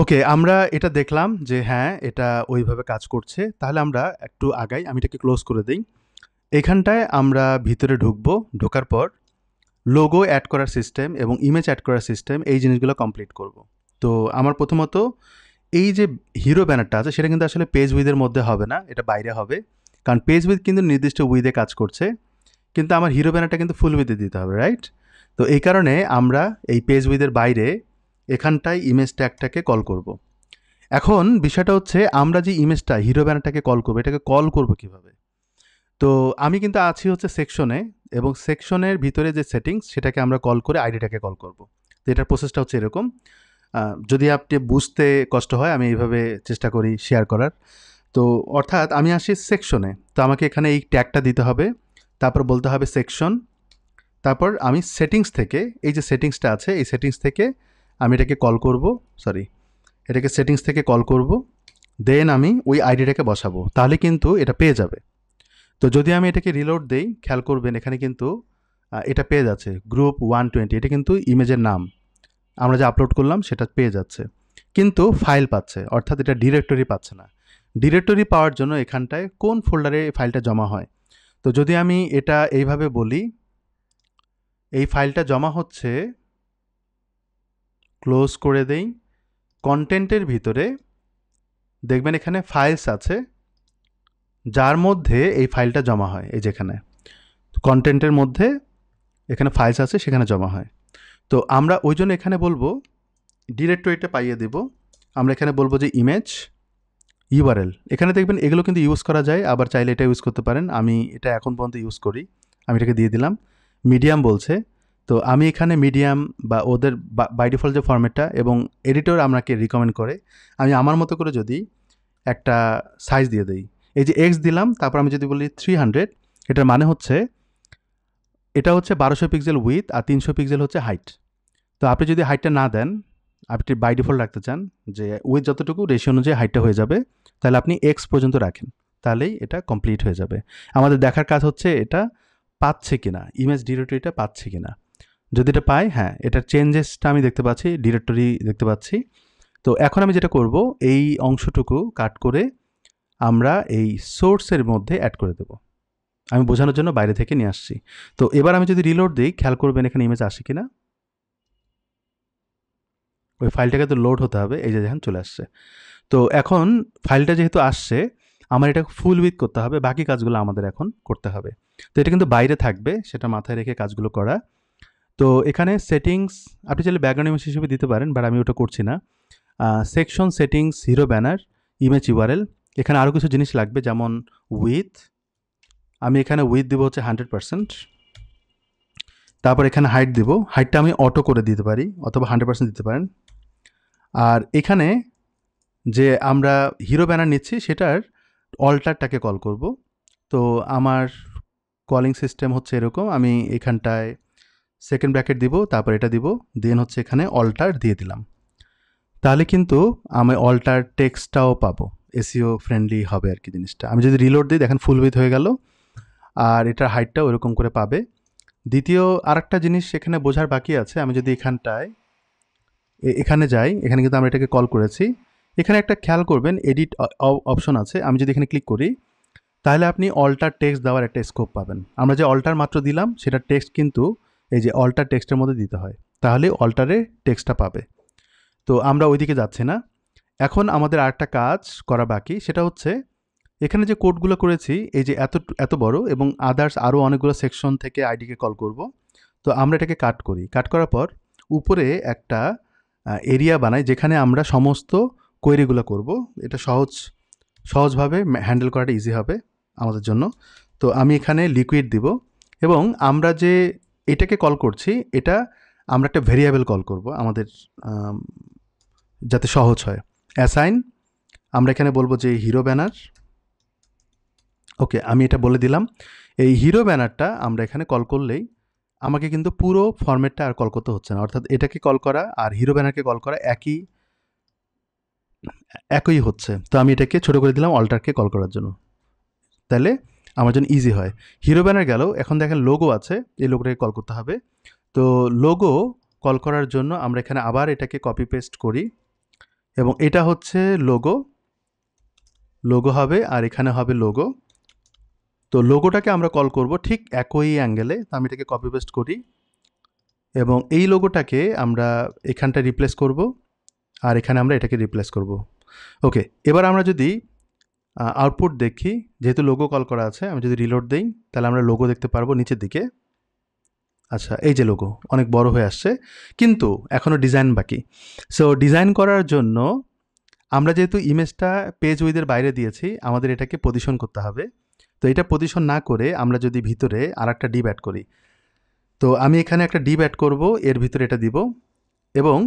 ওকে, আমরা এটা দেখলাম যে হ্যাঁ, এটা ওইভাবে কাজ করছে। তাহলে আমরা একটু আগাই। আমি এটাকে ক্লোজ করে দেই। এখানটায় আমরা ভিতরে ঢুকবো। ঢোকার পর লোগো অ্যাড করার সিস্টেম এবং ইমেজ অ্যাড করার সিস্টেম এই জিনিসগুলো কমপ্লিট করব। তো আমার প্রথমত এই যে হিরো ব্যানারটা আছে সেটা কিন্তু আসলে পেজ উইথের মধ্যে হবে না, এটা বাইরে হবে। কারণ পেজ উইথ কিন্তু নির্দিষ্ট উইথে কাজ করছে। কিন্তু আমার হিরো ব্যানারটা কিন্তু ফুল উইথে দিতে হবে, রাইট? তো এই কারণে আমরা এই পেজ উইথের বাইরে এখানটায় ইমেজ ট্যাগটাকে কল করব। এখন বিষয়টা হচ্ছে আমরা যে ইমেজটা হিরো ব্যানারটাকে কল করবো, এটাকে কল করব কিভাবে? তো আমি কিন্তু আছি হচ্ছে সেকশনে, এবং সেকশনের ভিতরে যে সেটিংস সেটাকে আমরা কল করে আইডিটাকে কল করব। তো এটার প্রসেসটা হচ্ছে এরকম। যদি আপনি বুঝতে কষ্ট হয় আমি এইভাবে চেষ্টা করি শেয়ার করার। তো অর্থাৎ আমি আসি সেকশনে, তো আমাকে এখানে এই ট্যাগটা দিতে হবে, তারপর বলতে হবে সেকশন, তারপর আমি সেটিংস থেকে এই যে সেটিংসটা আছে এই সেটিংস থেকে আমি এটাকে কল করব, সরি, এটাকে সেটিংস থেকে কল করব, দেন আমি ওই আইডিটাকে বসাবো, তাহলে কিন্তু এটা পেয়ে যাবে। তো যদি আমি এটাকে রিলোড দেই, খেয়াল করবেন এখানে কিন্তু এটা পেয়ে যাচ্ছে গ্রুপ 120, এটা কিন্তু ইমেজের নাম, আমরা যে আপলোড করলাম সেটা পেয়ে যাচ্ছে, কিন্তু ফাইল পাচ্ছে, অর্থাৎ এটা ডিরেক্টরি পাচ্ছে না। ডিরেক্টরি পাওয়ার জন্য এখানটায় কোন ফোল্ডারে ফাইলটা জমা হয়, তো যদি আমি এটা এইভাবে বলি, এই ফাইলটা জমা হচ্ছে, ক্লোজ করে দেই, কন্টেন্টের ভিতরে দেখবেন এখানে ফাইলস আছে, যার মধ্যে এই ফাইলটা জমা হয়, এই যেখানে কন্টেন্টের মধ্যে এখানে ফাইলস আছে সেখানে জমা হয়। তো আমরা ওই জন্য এখানে বলবো ডিরেক্টরিটা পাইয়ে দেব। আমরা এখানে বলবো যে ইমেজ ইউআরএল, এখানে দেখবেন এগুলো কিন্তু ইউজ করা যায়, আবার চাইলে এটা ইউজ করতে পারেন। আমি এটা এখন পর্যন্ত ইউজ করি, আমি এটাকে দিয়ে দিলাম। মিডিয়াম বলছে, তো আমি এখানে মিডিয়াম বা ওদের বাই ডিফল্ট যে ফরম্যাটটা এবং এডিটর আমাকে রিকমেন্ড করে, আমি আমার মতো করে যদি একটা সাইজ দিয়ে দিই, এই যে এক্স দিলাম, তারপর আমি যদি বলি 300, এটার মানে হচ্ছে এটা হচ্ছে 1200 পিক্সেল উইথ আর 300 পিক্সেল হচ্ছে হাইট। তো আপনি যদি হাইটটা না দেন, আপনি বাই ডিফল্ট রাখতে চান যে উইথ যতটুকু রেশিও অনুযায়ী হাইটটা হয়ে যাবে, তাহলে আপনি এক্স পর্যন্ত রাখেন, তাহলেই এটা কমপ্লিট হয়ে যাবে। আমাদের দেখার কাজ হচ্ছে এটা পাচ্ছে কিনা, ইমেজ ডিরেক্টরিটা পাচ্ছে কিনা। যদি এটা পাই, হ্যাঁ, এটার চেঞ্জেসটা আমি দেখতে পাচ্ছি, ডিরেক্টরি দেখতে পাচ্ছি। তো এখন আমি যেটা করব, এই অংশটুকু কাট করে আমরা এই সোর্সের মধ্যে অ্যাড করে দেব। আমি বোঝানোর জন্য বাইরে থেকে নিয়ে আসছি। তো এবার আমি যদি রিলোড দিই, খেয়াল করবেন এখানে ইমেজ আসে কিনা। ওই ফাইলটাকে তো লোড হতে হবে, এই যে দেখেন চলে আসছে। তো এখন ফাইলটা যেহেতু আসছে, আমার এটা ফুল উইথ করতে হবে, বাকি কাজগুলো আমাদের এখন করতে হবে। তো এটা কিন্তু বাইরে থাকবে, সেটা মাথায় রেখে কাজগুলো করা। তো এখানে সেটিংস আপনি চাইলে ব্যাকগ্রাউন্ড ইমেজ হিসেবে দিতে পারেন, বাট আমি ওটা করছি না। Section settings, hero banner, image URL, এখানে আরও কিছু জিনিস লাগবে, যেমন উইথ, আমি এখানে উইথ দিব হচ্ছে 100%। তারপর এখানে হাইট দিব, হাইটটা আমি অটো করে দিতে পারি অথবা 100% দিতে পারেন। আর এখানে যে আমরা হিরো ব্যানার নিচ্ছি সেটার অল্টারটাকে কল করব। তো আমার কলিং সিস্টেম হচ্ছে এরকম, আমি এখানটায় সেকেন্ড ব্র্যাকেট দিব, তারপর এটা দিব, দেন হচ্ছে এখানে অল্টার দিয়ে দিলাম। তাহলে কিন্তু আমি অল্টার টেক্সটটাও পাবো, এসইও ফ্রেন্ডলি হবে আর কি জিনিসটা। আমি যদি রিলোড দিই, দেখেন ফুল উইথ হয়ে গেল, আর এটার হাইটটাও ওরকম করে পাবে। দ্বিতীয় আরেকটা জিনিস এখানে বোঝার বাকি আছে, আমি যদি এখানটায় এখানে যাই, এখানে কিন্তু আমরা এটাকে কল করেছি, এখানে একটা খেয়াল করবেন এডিট অপশন আছে, আমি যদি এখানে ক্লিক করি তাহলে আপনি অল্টার টেক্সট দেওয়ার একটা স্কোপ পাবেন। আমরা যে অল্টার মাত্র দিলাম সেটা টেক্সট কিন্তু এই যে অল্টার টেক্সটের মধ্যে দিতে হয়, তাহলে অল্টারে টেক্সটটা পাবে। তো আমরা ওইদিকে যাচ্ছি না। এখন আমাদের আরেকটা কাজ করা বাকি, সেটা হচ্ছে এখানে যে কোডগুলো করেছি, এই যে এত এত বড় এবং আদার্স আরও অনেকগুলো সেকশন থেকে আইডিকে কল করব। তো আমরা এটাকে কাট করি, কাট করার পর উপরে একটা এরিয়া বানাই যেখানে আমরা সমস্ত কোয়েরিগুলো করব। এটা সহজভাবে হ্যান্ডেল করাটা ইজি হবে আমাদের জন্য। তো আমি এখানে লিকুইড দিব, এবং আমরা যে এটাকে কল করছি, এটা আমরা একটা ভেরিয়েবল কল করব আমাদের যাতে সহজ হয়। অ্যাসাইন, আমরা এখানে বলবো যে হিরো ব্যানার। ওকে, আমি এটা বলে দিলাম। এই হিরো ব্যানারটা আমরা এখানে কল করলেই আমাকে কিন্তু পুরো ফরম্যাটটা আর কল করতে হচ্ছে না, অর্থাৎ এটাকে কল করা আর হিরো ব্যানারকে কল করা একই হচ্ছে। তো আমি এটাকে ছোট করে দিলাম অল্টারকে কল করার জন্য, তাহলে আমার জন্য ইজি হয়। হিরো ব্যানার গেল, এখন দেখেন লোগো আছে, এই লোগোটাকে কল করতে হবে। তো লোগো কল করার জন্য আমরা এখানে আবার এটাকে কপি পেস্ট করি এবং এটা হচ্ছে লোগো, লোগো হবে আর এখানে হবে লোগো। তো লোগোটাকে আমরা কল করব ঠিক একই অ্যাঙ্গেলে। তো আমি এটাকে কপি পেস্ট করি এবং এই লোগোটাকে আমরা এখানটা রিপ্লেস করব আর এখানে আমরা এটাকে রিপ্লেস করব। ওকে, এবার আমরা যদি আউটপুট দেখি, যেহেতু লোগো কল করা আছে, আমি যদি রিলোড দেই তাহলে আমরা লোগো দেখতে পারবো নিচের দিকে। আচ্ছা, এই যে লোগো অনেক বড় হয়ে আসছে, কিন্তু এখনও ডিজাইন বাকি। সো ডিজাইন করার জন্য আমরা যেহেতু ইমেজটা পেজ উইথের বাইরে দিয়েছি, আমাদের এটাকে পজিশন করতে হবে। তো এটা পজিশন না করে আমরা যদি ভিতরে আর একটা ডিভ অ্যাড করি, তো আমি এখানে একটা ডিভ অ্যাড করব, এর ভিতরে এটা দিব এবং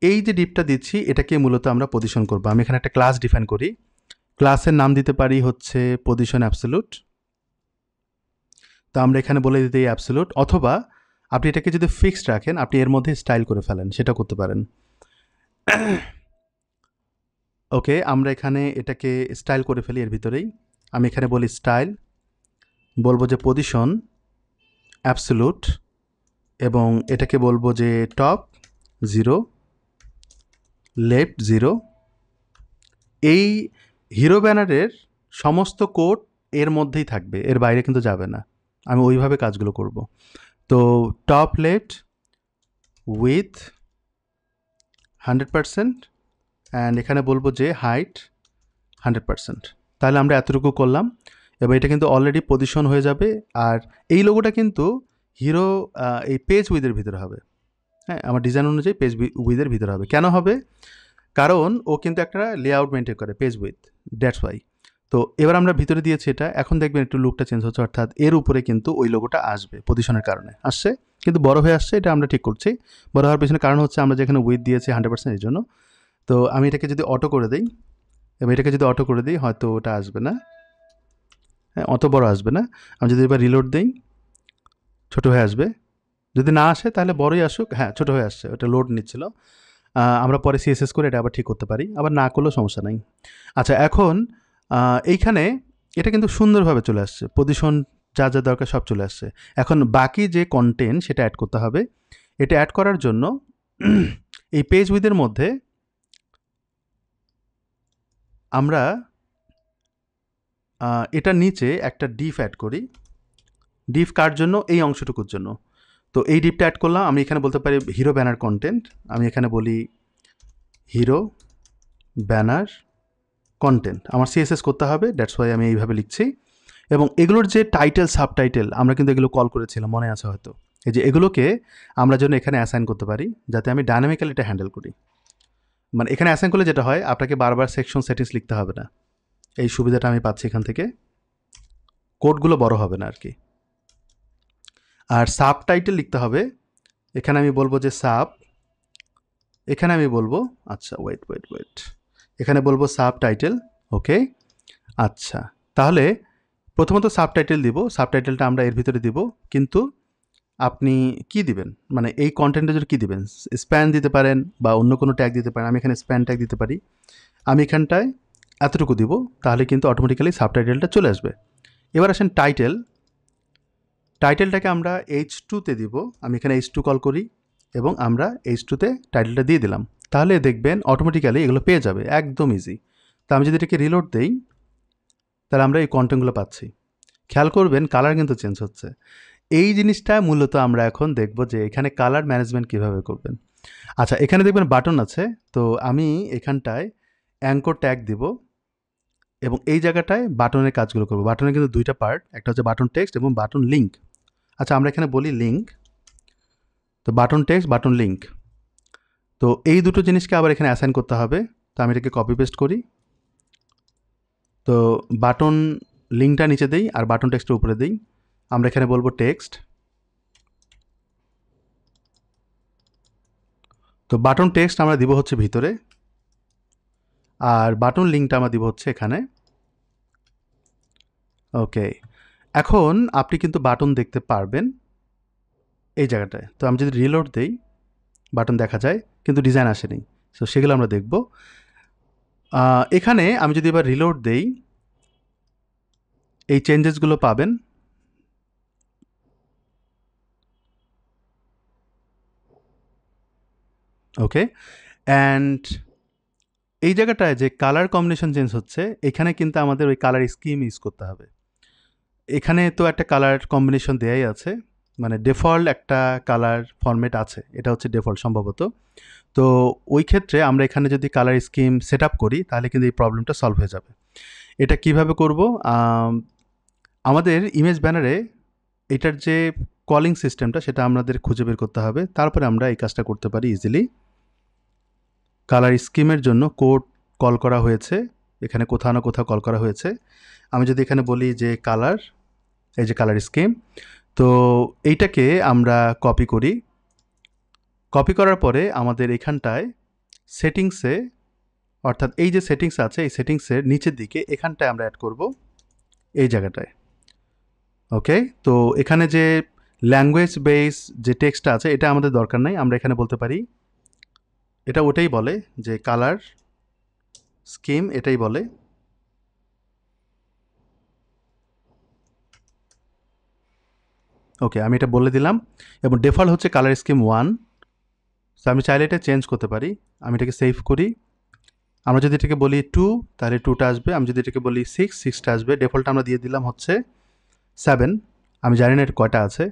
এই যে ডিভটা দিচ্ছি এটাকে মূলত আমরা পজিশন করব। আমি এখানে একটা ক্লাস ডিফাইন করি, ক্লাসের নাম দিতে পারি হচ্ছে পজিশন অ্যাবসলিউট। তো আমরা এখানে বলে দিতে অ্যাবসলিউট, অথবা আপনি এটাকে যদি ফিক্সড রাখেন, আপনি এর মধ্যে স্টাইল করে ফেলেন, সেটা করতে পারেন। ওকে, আমরা এখানে এটাকে স্টাইল করে ফেলি এর ভিতরেই। আমি এখানে বলি স্টাইল, বলবো যে পজিশন অ্যাবসলিউট এবং এটাকে বলবো যে টপ 0, লেফট 0। এই হিরো ব্যানারের সমস্ত কোড এর মধ্যেই থাকবে, এর বাইরে কিন্তু যাবে না। আমি ওইভাবে কাজগুলো করব। তো টপ লেফট উইথ 100% অ্যান্ড এখানে বলবো যে হাইট 100%। তাহলে আমরা এতটুকু করলাম এবং এটা কিন্তু অলরেডি পজিশন হয়ে যাবে। আর এই লোগোটা কিন্তু হিরো এই পেজ উইথের ভিতরে হবে। হ্যাঁ, আমার ডিজাইন অনুযায়ী পেজ উইথের ভিতরে হবে। কেন হবে? কারণ ও কিন্তু একটা লেআউট মেনটেন করে পেজ উইথ, দ্যাটস ওয়াই। তো এবার আমরা ভিতরে দিয়েছি এটা, এখন দেখবেন একটু লুকটা চেঞ্জ হচ্ছে, অর্থাৎ এর উপরে কিন্তু ওই লোগোটা আসবে, পজিশনের কারণে আসছে, কিন্তু বড় হয়ে আসছে, এটা আমরা ঠিক করছি। বড় হওয়ার পিছনে কারণ হচ্ছে আমরা যেখানে উইথ দিয়েছি 100% এর জন্য। তো আমি এটাকে যদি অটো করে দিই এবং এটাকে যদি অটো করে দিই, হয়তো ওটা আসবে না, হ্যাঁ অত বড় আসবে না। আমি যদি এবার রিলোড দিই, ছোটো হয়ে আসবে। যদি না আসে তাহলে বড়ই আসুক, হ্যাঁ ছোটো হয়ে আসছে, ওটা লোড নিচ্ছিল। আমরা পরে সিএসএস করে এটা আবার ঠিক করতে পারি, আবার না করলেও সমস্যা নাই। আচ্ছা, এখন এইখানে এটা কিন্তু সুন্দরভাবে চলে আসছে, পজিশন যা যা দরকার সব চলে আসছে। এখন বাকি যে কন্টেন্ট সেটা অ্যাড করতে হবে। এটা অ্যাড করার জন্য এই পেজ উইথের মধ্যে আমরা এটার নিচে একটা ডিফ অ্যাড করি। ডিফ কার জন্য? এই অংশটুকুর জন্য। তো এই ডিপটা অ্যাড করলাম। আমি এখানে বলতে পারি হিরো ব্যানার কন্টেন্ট, আমি এখানে বলি হিরো ব্যানার কন্টেন্ট। আমার সিএসএস করতে হবে, দ্যাটস ওয়াই আমি এইভাবে লিখছি। এবং এগুলোর যে টাইটেল সাবটাইটেল, আমরা কিন্তু এগুলো কল করেছিলাম, মনে আছে হয়তো। এই যে এগুলোকে আমরা যেন এখানে অ্যাসাইন করতে পারি, যাতে আমি ডাইনামিক্যালি এটা হ্যান্ডেল করি। মানে এখানে অ্যাসাইন করলে যেটা হয়, আপনাকে বারবার সেকশন সেটিংস লিখতে হবে না, এই সুবিধাটা আমি পাচ্ছি এখান থেকে, কোডগুলো বড় হবে না আর কি। আর সাবটাইটেল লিখতে হবে, এখানে আমি বলবো যে সাব, এখানে আমি বলবো, আচ্ছা ওয়েট, এখানে বলবো সাবটাইটেল। ওকে, আচ্ছা, তাহলে প্রথমত সাবটাইটেল দিব, সাবটাইটেলটা আমরা এর ভিতরে দিব, কিন্তু আপনি কি দিবেন, মানে এই কন্টেন্টের জন্য কী দিবেন? স্প্যান দিতে পারেন বা অন্য কোনো ট্যাগ দিতে পারেন। আমি এখানে স্প্যান ট্যাগ দিতে পারি, আমি এখানটায় এতটুকু দিব, তাহলে কিন্তু অটোমেটিক্যালি সাবটাইটেলটা চলে আসবে। এবার আসেন টাইটেল, টাইটেলটাকে আমরা H2-তে দিব। আমি এখানে H2 কল করি এবং আমরা H2-তে টাইটেলটা দিয়ে দিলাম, তাহলে দেখবেন অটোমেটিক্যালি এগুলো পেয়ে যাবে, একদম ইজি। তো আমি যদি এটাকে রিলোড দেই, তাহলে আমরা এই কন্টেন্টগুলো পাচ্ছি। খেয়াল করবেন কালার কিন্তু চেঞ্জ হচ্ছে। এই জিনিসটা মূলত আমরা এখন দেখব যে এখানে কালার ম্যানেজমেন্ট কীভাবে করবেন। আচ্ছা, এখানে দেখবেন বাটন আছে, তো আমি এখানটায় অ্যাঙ্কর ট্যাগ দিব এবং এই জায়গাটায় বাটনের কাজগুলো করব। বাটনের কিন্তু দুইটা পার্ট, একটা হচ্ছে বাটন টেক্সট এবং বাটন লিঙ্ক। আচ্ছা, আমরা এখানে বলি লিঙ্ক, তো বাটন টেক্সট, বাটন লিঙ্ক। তো এই দুটো জিনিসকে আবার এখানে অ্যাসাইন করতে হবে। তো আমি এটাকে কপি পেস্ট করি, তো বাটন লিঙ্কটা নিচে দিই আর বাটন টেক্সটের উপরে দিই। আমরা এখানে বলবো টেক্সট, তো বাটন টেক্সট আমরা দিব হচ্ছে ভিতরে, আর বাটন লিঙ্কটা আমরা দিব হচ্ছে এখানে। ওকে, এখন আপনি কিন্তু বাটন দেখতে পারবেন এই জায়গাটায়। তো আমি যদি রিলোড দেই, বাটন দেখা যায় কিন্তু ডিজাইন আসেনি, সো সেগুলো আমরা দেখব। এখানে আমি যদি এবার রিলোড দেই, এই চেঞ্জেসগুলো পাবেন। ওকে, অ্যান্ড এই জায়গাটায় যে কালার কম্বিনেশন চেঞ্জ হচ্ছে, এখানে কিন্তু আমাদের ওই কালার স্কিম ইউজ করতে হবে। এখানে তো একটা কালার কম্বিনেশন দেয়াই আছে, মানে ডিফল্ট একটা কালার ফরম্যাট আছে, এটা হচ্ছে ডিফল্ট সম্ভবত। তো ওই ক্ষেত্রে আমরা এখানে যদি কালার স্কিম সেট আপ করি তাহলে কিন্তু এই প্রবলেমটা সলভ হয়ে যাবে। এটা কিভাবে করব? আমাদের ইমেজ ব্যানারে এটার যে কলিং সিস্টেমটা সেটা আমাদের খুঁজে বের করতে হবে, তারপরে আমরা এই কাজটা করতে পারি ইজিলি। কালার স্কিমের জন্য কোড কল করা হয়েছে, এখানে কোথাও না কোথাও কল করা হয়েছে। আমি যদি এখানে বলি যে কালার, এই যে কালার স্কিম, তো এইটাকে আমরা কপি করি। কপি করার পরে আমাদের এখানটায় সেটিংসে, অর্থাৎ এই যে সেটিংস আছে এই সেটিংসের নিচের দিকে এখানটায় আমরা অ্যাড করব এই জায়গাটায়। ওকে, তো এখানে যে ল্যাঙ্গুয়েজ বেস যে টেক্সটটা আছে এটা আমাদের দরকার নাই, আমরা এখানে বলতে পারি, এটা ওটাই বলে যে কালার স্কিম এটাই বলে। ওকে, আমি এটা বলে দিলাম, এবং ডিফল্ট হচ্ছে কালার স্কিম 1। তো আমি চাইলে এটা চেঞ্জ করতে পারি। আমি এটাকে সেভ করি। আমরা যদি এটাকে বলি 2 তাহলে 2টা আসবে, আমি যদি এটাকে বলি 6টা আসবে। ডিফল্ট আমরা দিয়ে দিলাম হচ্ছে 7, আমি জানি না এটা কয়টা আছে,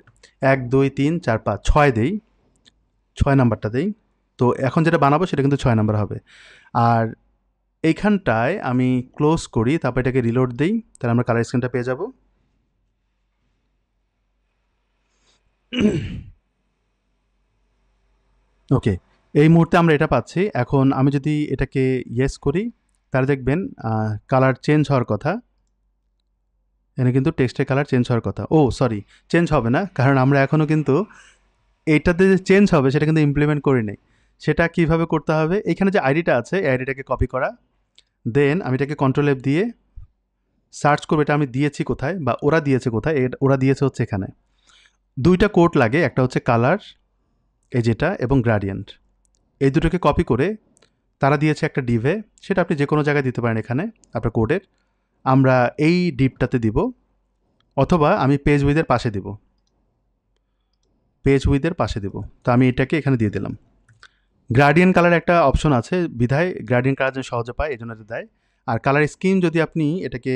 1 2 3 4 5 6 দেই, 6 নাম্বারটা দেই। তো এখন যেটা বানাবো সেটা কিন্তু 6 নাম্বার হবে। আর এইখানটায় আমি ক্লোজ করি, তারপর এটাকে রিলোড দিই, তাহলে আমরা কালার স্ক্রিনটা পেয়ে যাব। ওকে, এই মুহূর্তে আমরা এটা পাচ্ছি। এখন আমি যদি এটাকে ইয়েস করি তাহলে দেখবেন কালার চেঞ্জ হওয়ার কথা, এখানে কিন্তু টেক্সটের কালার চেঞ্জ হওয়ার কথা। ও সরি, চেঞ্জ হবে না, কারণ আমরা এখনও কিন্তু এইটাতে যে চেঞ্জ হবে সেটা কিন্তু ইমপ্লিমেন্ট করি নাই। সেটা কিভাবে করতে হবে? এখানে যে আইডিটা আছে এই আইডিটাকে কপি করা, দেন আমি এটাকে কন্ট্রোল এফ দিয়ে সার্চ করবো এটা আমি দিয়েছি কোথায় বা ওরা দিয়েছে কোথায়। ওরা দিয়েছে হচ্ছে এখানে। দুইটা কোড লাগে, একটা হচ্ছে কালার এই যেটা এবং গ্রাডিয়েন্ট, এই দুটোকে কপি করে তারা দিয়েছে একটা ডিভে, সেটা আপনি যে কোনো জায়গায় দিতে পারেন এখানে আপনার কোডের। আমরা এই ডিপটাতে দিব, অথবা আমি পেজ উইথের পাশে দিব, পেজ উইথের পাশে দিব। তো আমি এটাকে এখানে দিয়ে দিলাম। গ্রাডিয়েন্ট কালার একটা অপশন আছে, বিধায় গ্রাডিয়েন্ট কালার যেন সহজে পায় এই জন্য এটা দেয়। আর কালার স্কিম যদি আপনি এটাকে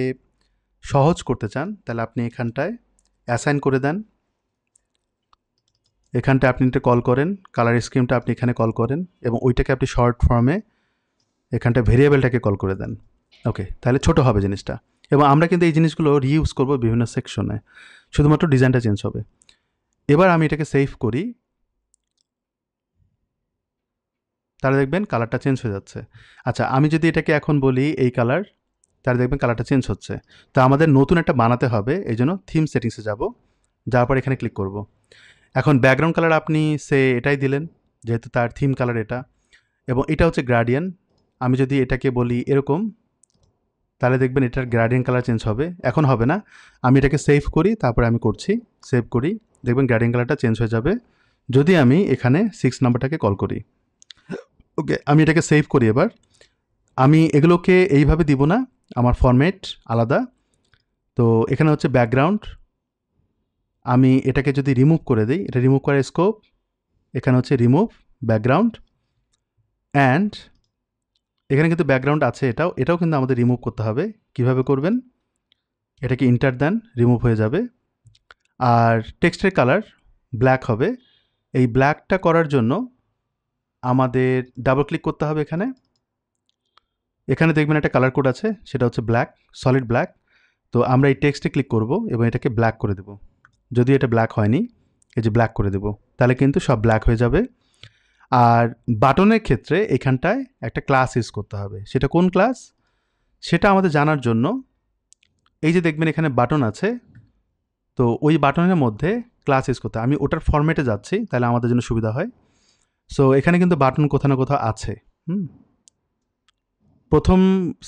সহজ করতে চান তাহলে আপনি এখানটায় অ্যাসাইন করে দেন, এখানটায় আপনি এটা কল করেন, কালার স্কিমটা আপনি এখানে কল করেন, এবং ওইটাকে আপনি শর্ট ফর্মে এখানটায় ভেরিয়েবলটাকে কল করে দেন। ওকে, তাহলে ছোট হবে জিনিসটা। এবং আমরা কিন্তু এই জিনিসগুলো রিইউজ করব বিভিন্ন সেকশনে, শুধুমাত্র ডিজাইনটা চেঞ্জ হবে। এবার আমি এটাকে সেভ করি, তাহলে দেখবেন কালারটা চেঞ্জ হয়ে যাচ্ছে। আচ্ছা, আমি যদি এটাকে এখন বলি এই কালার, তাহলে দেখবেন কালারটা চেঞ্জ হচ্ছে। তো আমাদের নতুন একটা বানাতে হবে, এই জন্য থিম সেটিংসে যাব, যাওয়ার পর এখানে ক্লিক করব। এখন ব্যাকগ্রাউন্ড কালার আপনি সে এটাই দিলেন, যেহেতু তার থিম কালার এটা, এবং এটা হচ্ছে গ্রাডিয়েন্ট। আমি যদি এটাকে বলি এরকম, তাহলে দেখবেন এটার গ্রাডিয়েন্ট কালার চেঞ্জ হবে। এখন হবে না, আমি এটাকে সেভ করি, তারপরে আমি করছি, সেভ করি, দেখবেন গ্রাডিয়েন্ট কালারটা চেঞ্জ হয়ে যাবে যদি আমি এখানে 6 নাম্বারটাকে কল করি। ওকে, আমি এটাকে সেভ করি। এবার আমি এগুলোকে এইভাবে দিব না, আমার ফরম্যাট আলাদা। তো এখানে হচ্ছে ব্যাকগ্রাউন্ড, আমি এটাকে যদি রিমুভ করে দিই, এটা রিমুভ করার স্কোপ, এখানে হচ্ছে রিমুভ ব্যাকগ্রাউন্ড, অ্যান্ড এখানে কিন্তু ব্যাকগ্রাউন্ড আছে, এটাও কিন্তু আমাদের রিমুভ করতে হবে। কিভাবে করবেন? এটাকে ইন্টার দেন, রিমুভ হয়ে যাবে। আর টেক্সটের কালার ব্ল্যাক হবে। এই ব্ল্যাকটা করার জন্য আমাদের ডাবল ক্লিক করতে হবে এখানে। এখানে দেখবেন একটা কালার কোড আছে, সেটা হচ্ছে ব্ল্যাক, সলিড ব্ল্যাক। তো আমরা এই টেক্সটে ক্লিক করব এবং এটাকে ব্ল্যাক করে দেব। যদি এটা ব্ল্যাক হয়নি, এই যে ব্ল্যাক করে দেব, তাহলে কিন্তু সব ব্ল্যাক হয়ে যাবে। আর বাটনের ক্ষেত্রে এখানটায় একটা ক্লাস ইউজ করতে হবে। সেটা কোন ক্লাস? সেটা আমাদের জানার জন্য এই যে দেখবেন এখানে বাটন আছে, তো ওই বাটনের মধ্যে ক্লাস ইউজ করতে, আমি ওটার ফরম্যাটে যাচ্ছি তাহলে আমাদের জন্য সুবিধা হয়। সো এখানে কিন্তু বাটন কোথাও না কোথাও আছে। প্রথম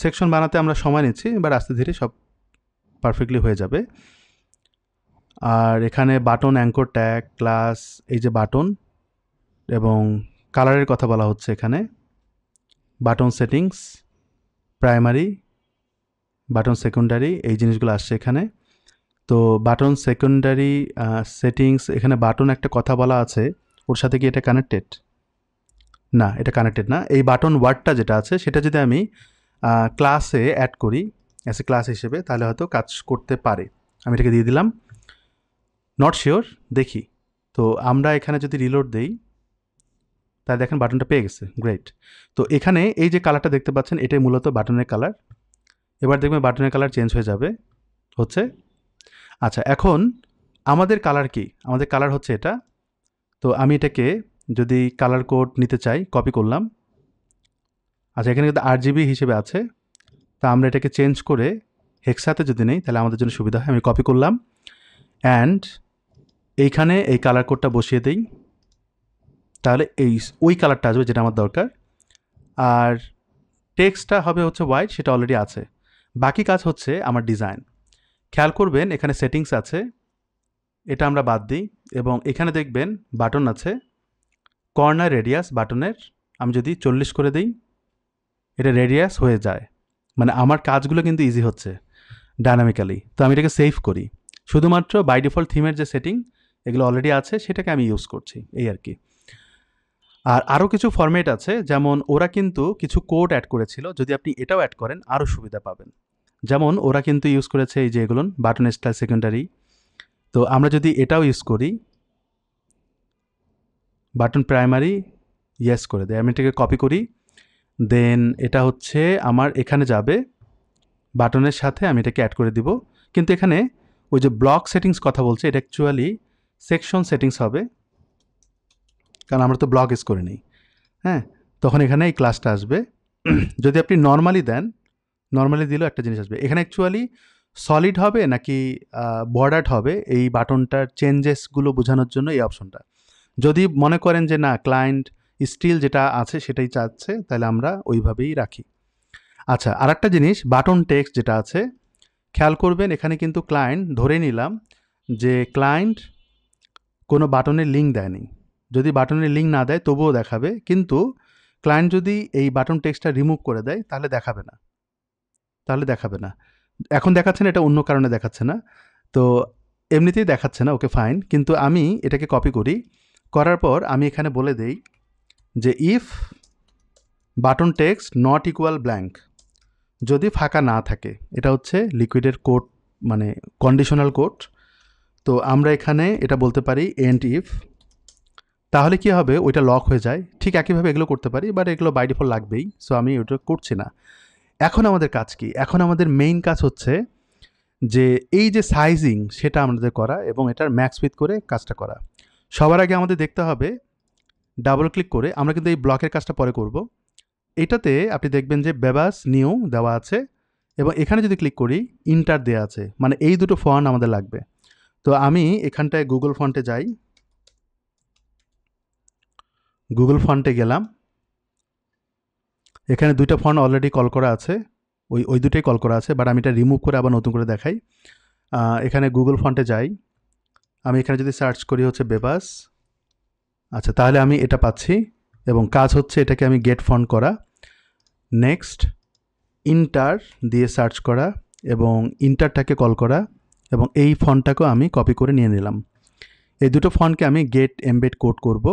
সেকশন বানাতে আমরা সময় নিচ্ছি, এবার আস্তে ধীরে সব পারফেক্টলি হয়ে যাবে। আর এখানে বাটন, অ্যাঙ্কর ট্যাগ, ক্লাস, এই যে বাটন এবং কালারের কথা বলা হচ্ছে এখানে, button settings, primary, button secondary, এই জিনিসগুলো আসছে এখানে। তো বাটন সেকেন্ডারি সেটিংস, এখানে বাটন একটা কথা বলা আছে, ওর সাথে কি এটা কানেক্টেড? না, এটা কানেক্টেড না। এই বাটন ওয়ার্ডটা যেটা আছে সেটা যদি আমি ক্লাসে অ্যাড করি অ্যাজ এ ক্লাস হিসেবে, তাহলে হয়তো কাজ করতে পারে। আমি এটাকে দিয়ে দিলাম। নট শিওর, দেখি। তো আমরা এখানে যদি রিলোড দেই, তাহলে দেখেন বাটনটা পেয়ে গেছে। গ্রেট। তো এখানে এই যে কালারটা দেখতে পাচ্ছেন, এটাই মূলত বাটনের কালার। এবার দেখবেন বাটনের কালার চেঞ্জ হয়ে যাবে হচ্ছে। আচ্ছা, এখন আমাদের কালার কি? আমাদের কালার হচ্ছে এটা। তো আমি এটাকে যদি কালার কোড নিতে চাই, কপি করলাম। আচ্ছা, এখানে কিন্তু RGB হিসেবে আছে। তা আমরা এটাকে চেঞ্জ করে হেক্সাতে যদি নেই, তাহলে আমাদের জন্য সুবিধা হয়। আমি কপি করলাম অ্যান্ড এইখানে এই কালার কোডটা বসিয়ে দিই। তাহলে ওই কালারটা আসবে যেটা আমার দরকার। আর টেক্সটটা হবে হচ্ছে হোয়াইট, সেটা অলরেডি আছে। বাকি কাজ হচ্ছে আমার ডিজাইন। খেয়াল করবেন এখানে সেটিংস আছে, এটা আমরা বাদ দিই। এবং এখানে দেখবেন বাটন আছে, কর্নার রেডিয়াস বাটনের আমি যদি 40 করে দিই, এটা রেডিয়াস হয়ে যায়। মানে আমার কাজগুলো কিন্তু ইজি হচ্ছে ডায়নামিক্যালি। তো আমি এটাকে সেভ করি। শুধুমাত্র বাই ডিফল্ট থিমের যে সেটিং এগুলো অলরেডি আছে, সেটাকে আমি ইউজ করছি, এই আর কি। আর আরও কিছু ফরম্যাট আছে, যেমন ওরা কিন্তু কিছু কোড অ্যাড করেছিল, যদি আপনি এটাও অ্যাড করেন আরও সুবিধা পাবেন। যেমন ওরা কিন্তু ইউজ করেছে এই যে এগুলো বাটন স্টাইল সেকেন্ডারি। তো আমরা যদি এটাও ইউজ করি, বাটন প্রাইমারি ইয়েস করে দেয়, আমি এটাকে কপি করি। দেন এটা হচ্ছে আমার এখানে যাবে, বাটনের সাথে আমি এটাকে অ্যাড করে দিব। কিন্তু এখানে ওই যে ব্লক সেটিংস কথা বলছে, এটা অ্যাকচুয়ালি সেকশন সেটিংস হবে, কারণ আমরা তো ব্লক ইউজ করে নিই। হ্যাঁ, তখন এখানে এই ক্লাসটা আসবে। যদি আপনি নর্মালি দেন, নর্মালি দিলেও একটা জিনিস আসবে। এখানে অ্যাকচুয়ালি সলিড হবে নাকি বর্ডার্ড হবে, এই বাটনটার চেঞ্জেসগুলো বোঝানোর জন্য এই অপশনটা। যদি মনে করেন যে না, ক্লায়েন্ট স্টিল যেটা আছে সেটাই চাচ্ছে, তাহলে আমরা ওইভাবেই রাখি। আচ্ছা, আর একটা জিনিস, বাটন টেক্সট যেটা আছে, খেয়াল করবেন এখানে কিন্তু ক্লায়েন্ট ধরে নিলাম যে ক্লায়েন্ট কোনো বাটনের লিঙ্ক দেয়নি। যদি বাটনের লিঙ্ক না দেয় তবুও দেখাবে, কিন্তু ক্লায়েন্ট যদি এই বাটন টেক্সটটা রিমুভ করে দেয় তাহলে দেখাবে না। এখন দেখাচ্ছে না, এটা অন্য কারণে দেখাচ্ছে না। তো এমনিতেই দেখাচ্ছে না, ওকে ফাইন। কিন্তু আমি এটাকে কপি করি, করার পর আমি এখানে বলে দেই যে if button text not equal blank, যদি ফাঁকা না থাকে, এটা হচ্ছে লিকুইডের কোড, মানে কন্ডিশনাল কোড। তো আমরা এখানে এটা বলতে পারি এন্ড ইফ, তাহলে কি হবে, ওইটা লক হয়ে যায়। ঠিক একইভাবে এগুলো করতে পারি, বাট এগুলো বাই ডিফল্ট লাগবেই, সো আমি ওটা করছি না। এখন আমাদের কাজ কি? এখন আমাদের মেইন কাজ হচ্ছে যে এই যে সাইজিং সেটা আমাদের করা এবং এটার ম্যাক্স উইথ করে কাজটা করা। সবার আগে আমাদের দেখতে হবে, ডাবল ক্লিক করে, আমরা কিন্তু এই ব্লকের কাজটা পরে করব। এটাতে আপনি দেখবেন যে বেবাস নিউ দেওয়া আছে, এবং এখানে যদি ক্লিক করি ইন্টার দেওয়া আছে, মানে এই দুটো ফন্ট আমাদের লাগবে। তো আমি এখানটায় গুগল ফন্টে যাই, গুগল ফন্টে গেলাম। এখানে দুইটা ফন্ট অলরেডি কল করা আছে, ওই দুটোই কল করা আছে, বাট আমি এটা রিমুভ করে আবার নতুন করে দেখাই। এখানে গুগল ফন্টে যাই, আমি এখানে যদি সার্চ করি হচ্ছে বেবাস, আচ্ছা তাহলে আমি এটা পাচ্ছি। এবং কাজ হচ্ছে এটাকে আমি গেট ফন্ট করা, নেক্সট ইন্টার দিয়ে সার্চ করা এবং ইন্টারটাকে কল করা, এবং এই ফন্টটাকেও আমি কপি করে নিয়ে নিলাম। এই দুটো ফন্টকে আমি গেট এমবেড কোড করব,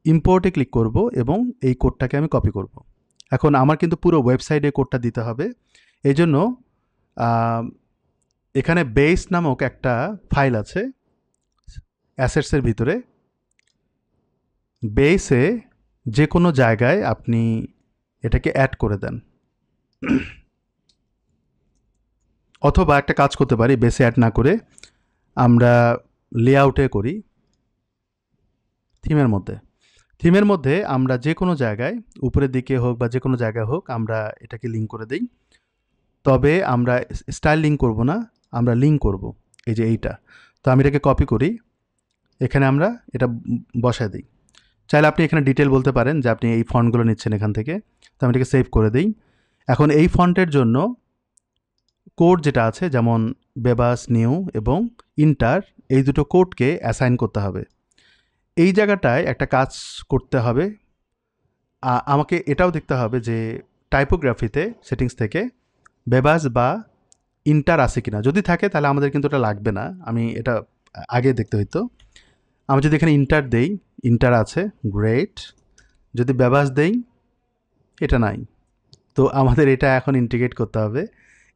ইম্পোর্টে ক্লিক করব এবং এই কোডটাকে আমি কপি করব। এখন আমার কিন্তু পুরো ওয়েবসাইটে কোডটা দিতে হবে, এই জন্য এখানে বেস নামক একটা ফাইল আছে অ্যাসেটসের ভিতরে। বেসে যে কোনো জায়গায় আপনি এটাকে অ্যাড করে দেন, অথবা একটা কাজ করতে পারি, বেসে অ্যাড না করে আমরা লেআউটে করি। থিমের মধ্যে আমরা যে কোনো জায়গায়, উপরের দিকে হোক বা যে কোনো জায়গায় হোক, আমরা এটাকে লিঙ্ক করে দিই। তবে আমরা স্টাইল লিঙ্ক করব না, আমরা লিঙ্ক করব এই যে এইটা। তো আমি এটাকে কপি করি, এখানে আমরা এটা বসায় দিই। চাইলে আপনি এখানে ডিটেল বলতে পারেন যে আপনি এই ফন্টগুলো নিচ্ছেন এখান থেকে। তো আমি এটাকে সেভ করে দিই। এখন এই ফন্টের জন্য কোড যেটা আছে, যেমন বেবাস নিউ এবং ইন্টার, এই দুটো কোডকে অ্যাসাইন করতে হবে। এই জায়গাটায় একটা কাজ করতে হবে, আমাকে এটাও দেখতে হবে যে টাইপোগ্রাফিতে সেটিংস থেকে বেবাস বা ইন্টার আছে কিনা। যদি থাকে তাহলে আমাদের কিন্তু ওটা লাগবে না, আমি এটা আগে দেখতে হইতো। আমি যদি এখানে ইন্টার দেই, ইন্টার আছে, গ্রেট। যদি বেবাস দেই, এটা নাই। তো আমাদের এটা এখন ইন্টিগ্রেট করতে হবে।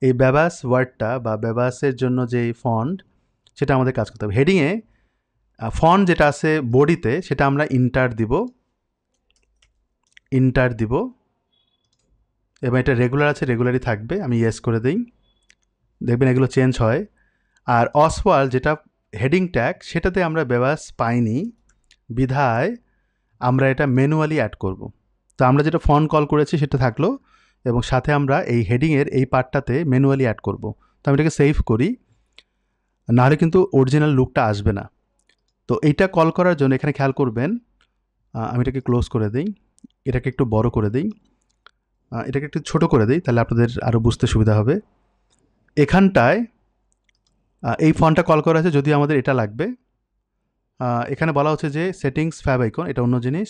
এই বেবাস ওয়ার্ডটা বা বেবাসের জন্য যেই ফন্ট, সেটা আমাদের কাজ করতে হবে। হেডিংয়ে ফন্ট যেটা আছে বডিতে, সেটা আমরা ইন্টার দিব এবং এটা রেগুলার আছে, রেগুলারই থাকবে। আমি ইয়েস করে দিই, দেখবেন এগুলো চেঞ্জ হয়। আর অসওয়াল যেটা হেডিং ট্যাগ, সেটাতে আমরা বেবাস পাইনি বিধায় আমরা এটা ম্যানুয়ালি অ্যাড করব। তো আমরা যেটা ফন্ট কল করেছি সেটা থাকলো, এবং সাথে আমরা এই হেডিংয়ের এই পার্টটাতে ম্যানুয়ালি অ্যাড করব। তো আমি এটাকে সেভ করি, নাহলে কিন্তু অরিজিনাল লুকটা আসবে না। তো এইটা কল করার জন্য এখানে খেয়াল করবেন, আমি এটাকে ক্লোজ করে দিই, এটাকে একটু বড় করে দিই, এটাকে একটু ছোট করে দিই, তাহলে আপনাদের আরও বুঝতে সুবিধা হবে। এখানটায় এই ফন্টটা কল করা আছে, যদি আমাদের এটা লাগবে। এখানে বলা হচ্ছে যে সেটিংস ফ্যাব আইকন, এটা অন্য জিনিস।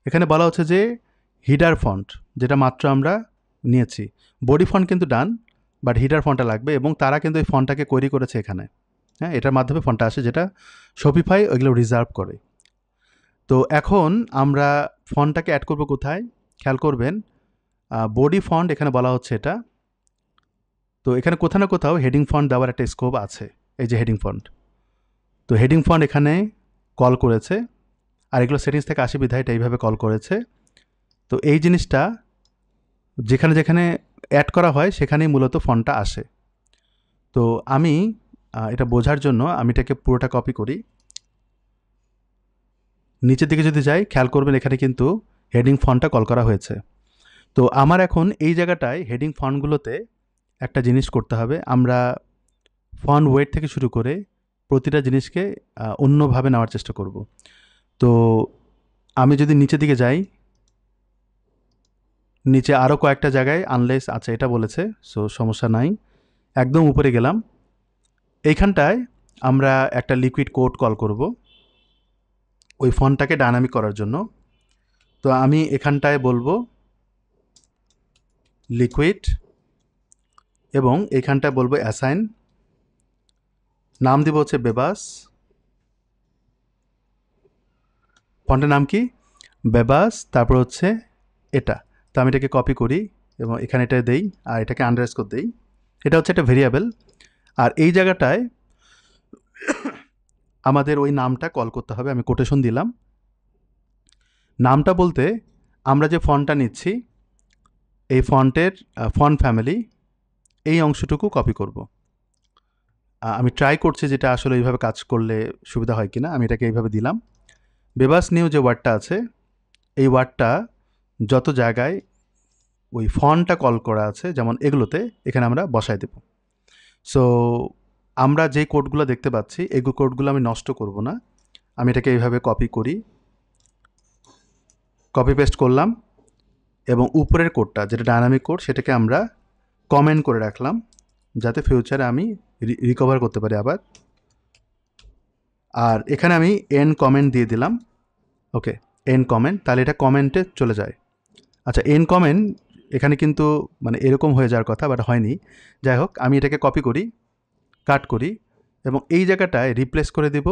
এখানে বলা হচ্ছে যে হিডার ফন্ট, যেটা মাত্র আমরা নিয়েছি। বডি ফন্ট কিন্তু ডান, বাট হিডার ফন্টটা লাগবে, এবং তারা কিন্তু এই ফন্টটাকে কোয়েরি করেছে এখানে। হ্যাঁ, এটার মাধ্যমে ফন্টটা আসে, যেটা শপিফাই ওইগুলো রিজার্ভ করে। তো এখন আমরা ফন্টটাকে অ্যাড করব কোথায়, খেয়াল করবেন বডি ফন্ট এখানে বলা হচ্ছে এটা। তো এখানে কোথাও না কোথাও হেডিং ফন্ট দেওয়ার একটা স্কোপ আছে, এই যে হেডিং ফন্ট। তো হেডিং ফন্ট এখানে কল করেছে, আর এগুলো সেটিংস থেকে আসে বিধায় এটা এইভাবে কল করেছে। তো এই জিনিসটা যেখানে যেখানে অ্যাড করা হয় সেখানেই মূলত ফন্টটা আসে। তো আমি এটা বোঝার জন্য আমি এটাকে পুরোটা কপি করি। নিচের দিকে যদি যাই, খেয়াল করবেন এখানে কিন্তু হেডিং ফন্টটা কল করা হয়েছে। তো আমার এখন এই জায়গাটায় হেডিং ফন্টগুলোতে একটা জিনিস করতে হবে। আমরা ফন্ট ওয়েট থেকে শুরু করে প্রতিটা জিনিসকে অন্যভাবে নেওয়ার চেষ্টা করব। তো আমি যদি নিচের দিকে যাই, নিচে আরও কয়েকটা জায়গায় আনলেস আছে এটা বলেছে, সো সমস্যা নাই। একদম উপরে গেলাম, এইখানটায় আমরা একটা লিকুইড কোড কল করব ওই ফন্টটাকে ডায়নামিক করার জন্য। তো আমি এখানটায় বলবো লিকুইড, এবং এখানটায় বলবো অ্যাসাইন, নাম দিব হচ্ছে বেবাস। ফন্টের নাম কি? বেবাস, তারপর হচ্ছে এটা। তো আমি এটাকে কপি করি এবং এখানে এটা দেই, আর এটাকে আন্ডারস্কোর দেই। এটা হচ্ছে একটা ভেরিয়েবল, আর এই জায়গাটায় আমাদের ওই নামটা কল করতে হবে। আমি কোটেশন দিলাম। নামটা বলতে আমরা যে ফন্টটা নিচ্ছি, এই ফন্টের ফন্ট ফ্যামিলি, এই অংশটুকু কপি করব। আমি ট্রাই করছি যেটা আসলে এইভাবে কাজ করলে সুবিধা হয় কিনা। আমি এটাকে এইভাবে দিলাম। বেবাস নিউ যে ওয়ার্ডটা আছে, এই ওয়ার্ডটা যত জায়গায় ওই ফন্টটা কল করা আছে, যেমন এগুলোতে, এখানে আমরা বসায় দেব। সো আমরা যে কোডগুলো দেখতে পাচ্ছি, এই কোডগুলো আমি নষ্ট করব না। আমি এটাকে এইভাবে কপি করি, কপি পেস্ট করলাম, এবং উপরের কোডটা যেটা ডায়নামিক কোড, সেটাকে আমরা কমেন্ট করে রাখলাম, যাতে ফিউচারে আমি রিকভার করতে পারি আবার। আর এখানে আমি এন্ড কমেন্ট দিয়ে দিলাম। ওকে, এন্ড কমেন্ট, তাহলে এটা কমেন্টে চলে যায়। আচ্ছা, এন্ড কমেন্ট এখানে কিন্তু মানে এরকম হয়ে যাওয়ার কথা, বাট হয়নি। যাই হোক, আমি এটাকে কপি করি, কাট করি, এবং এই জায়গাটায় রিপ্লেস করে দিব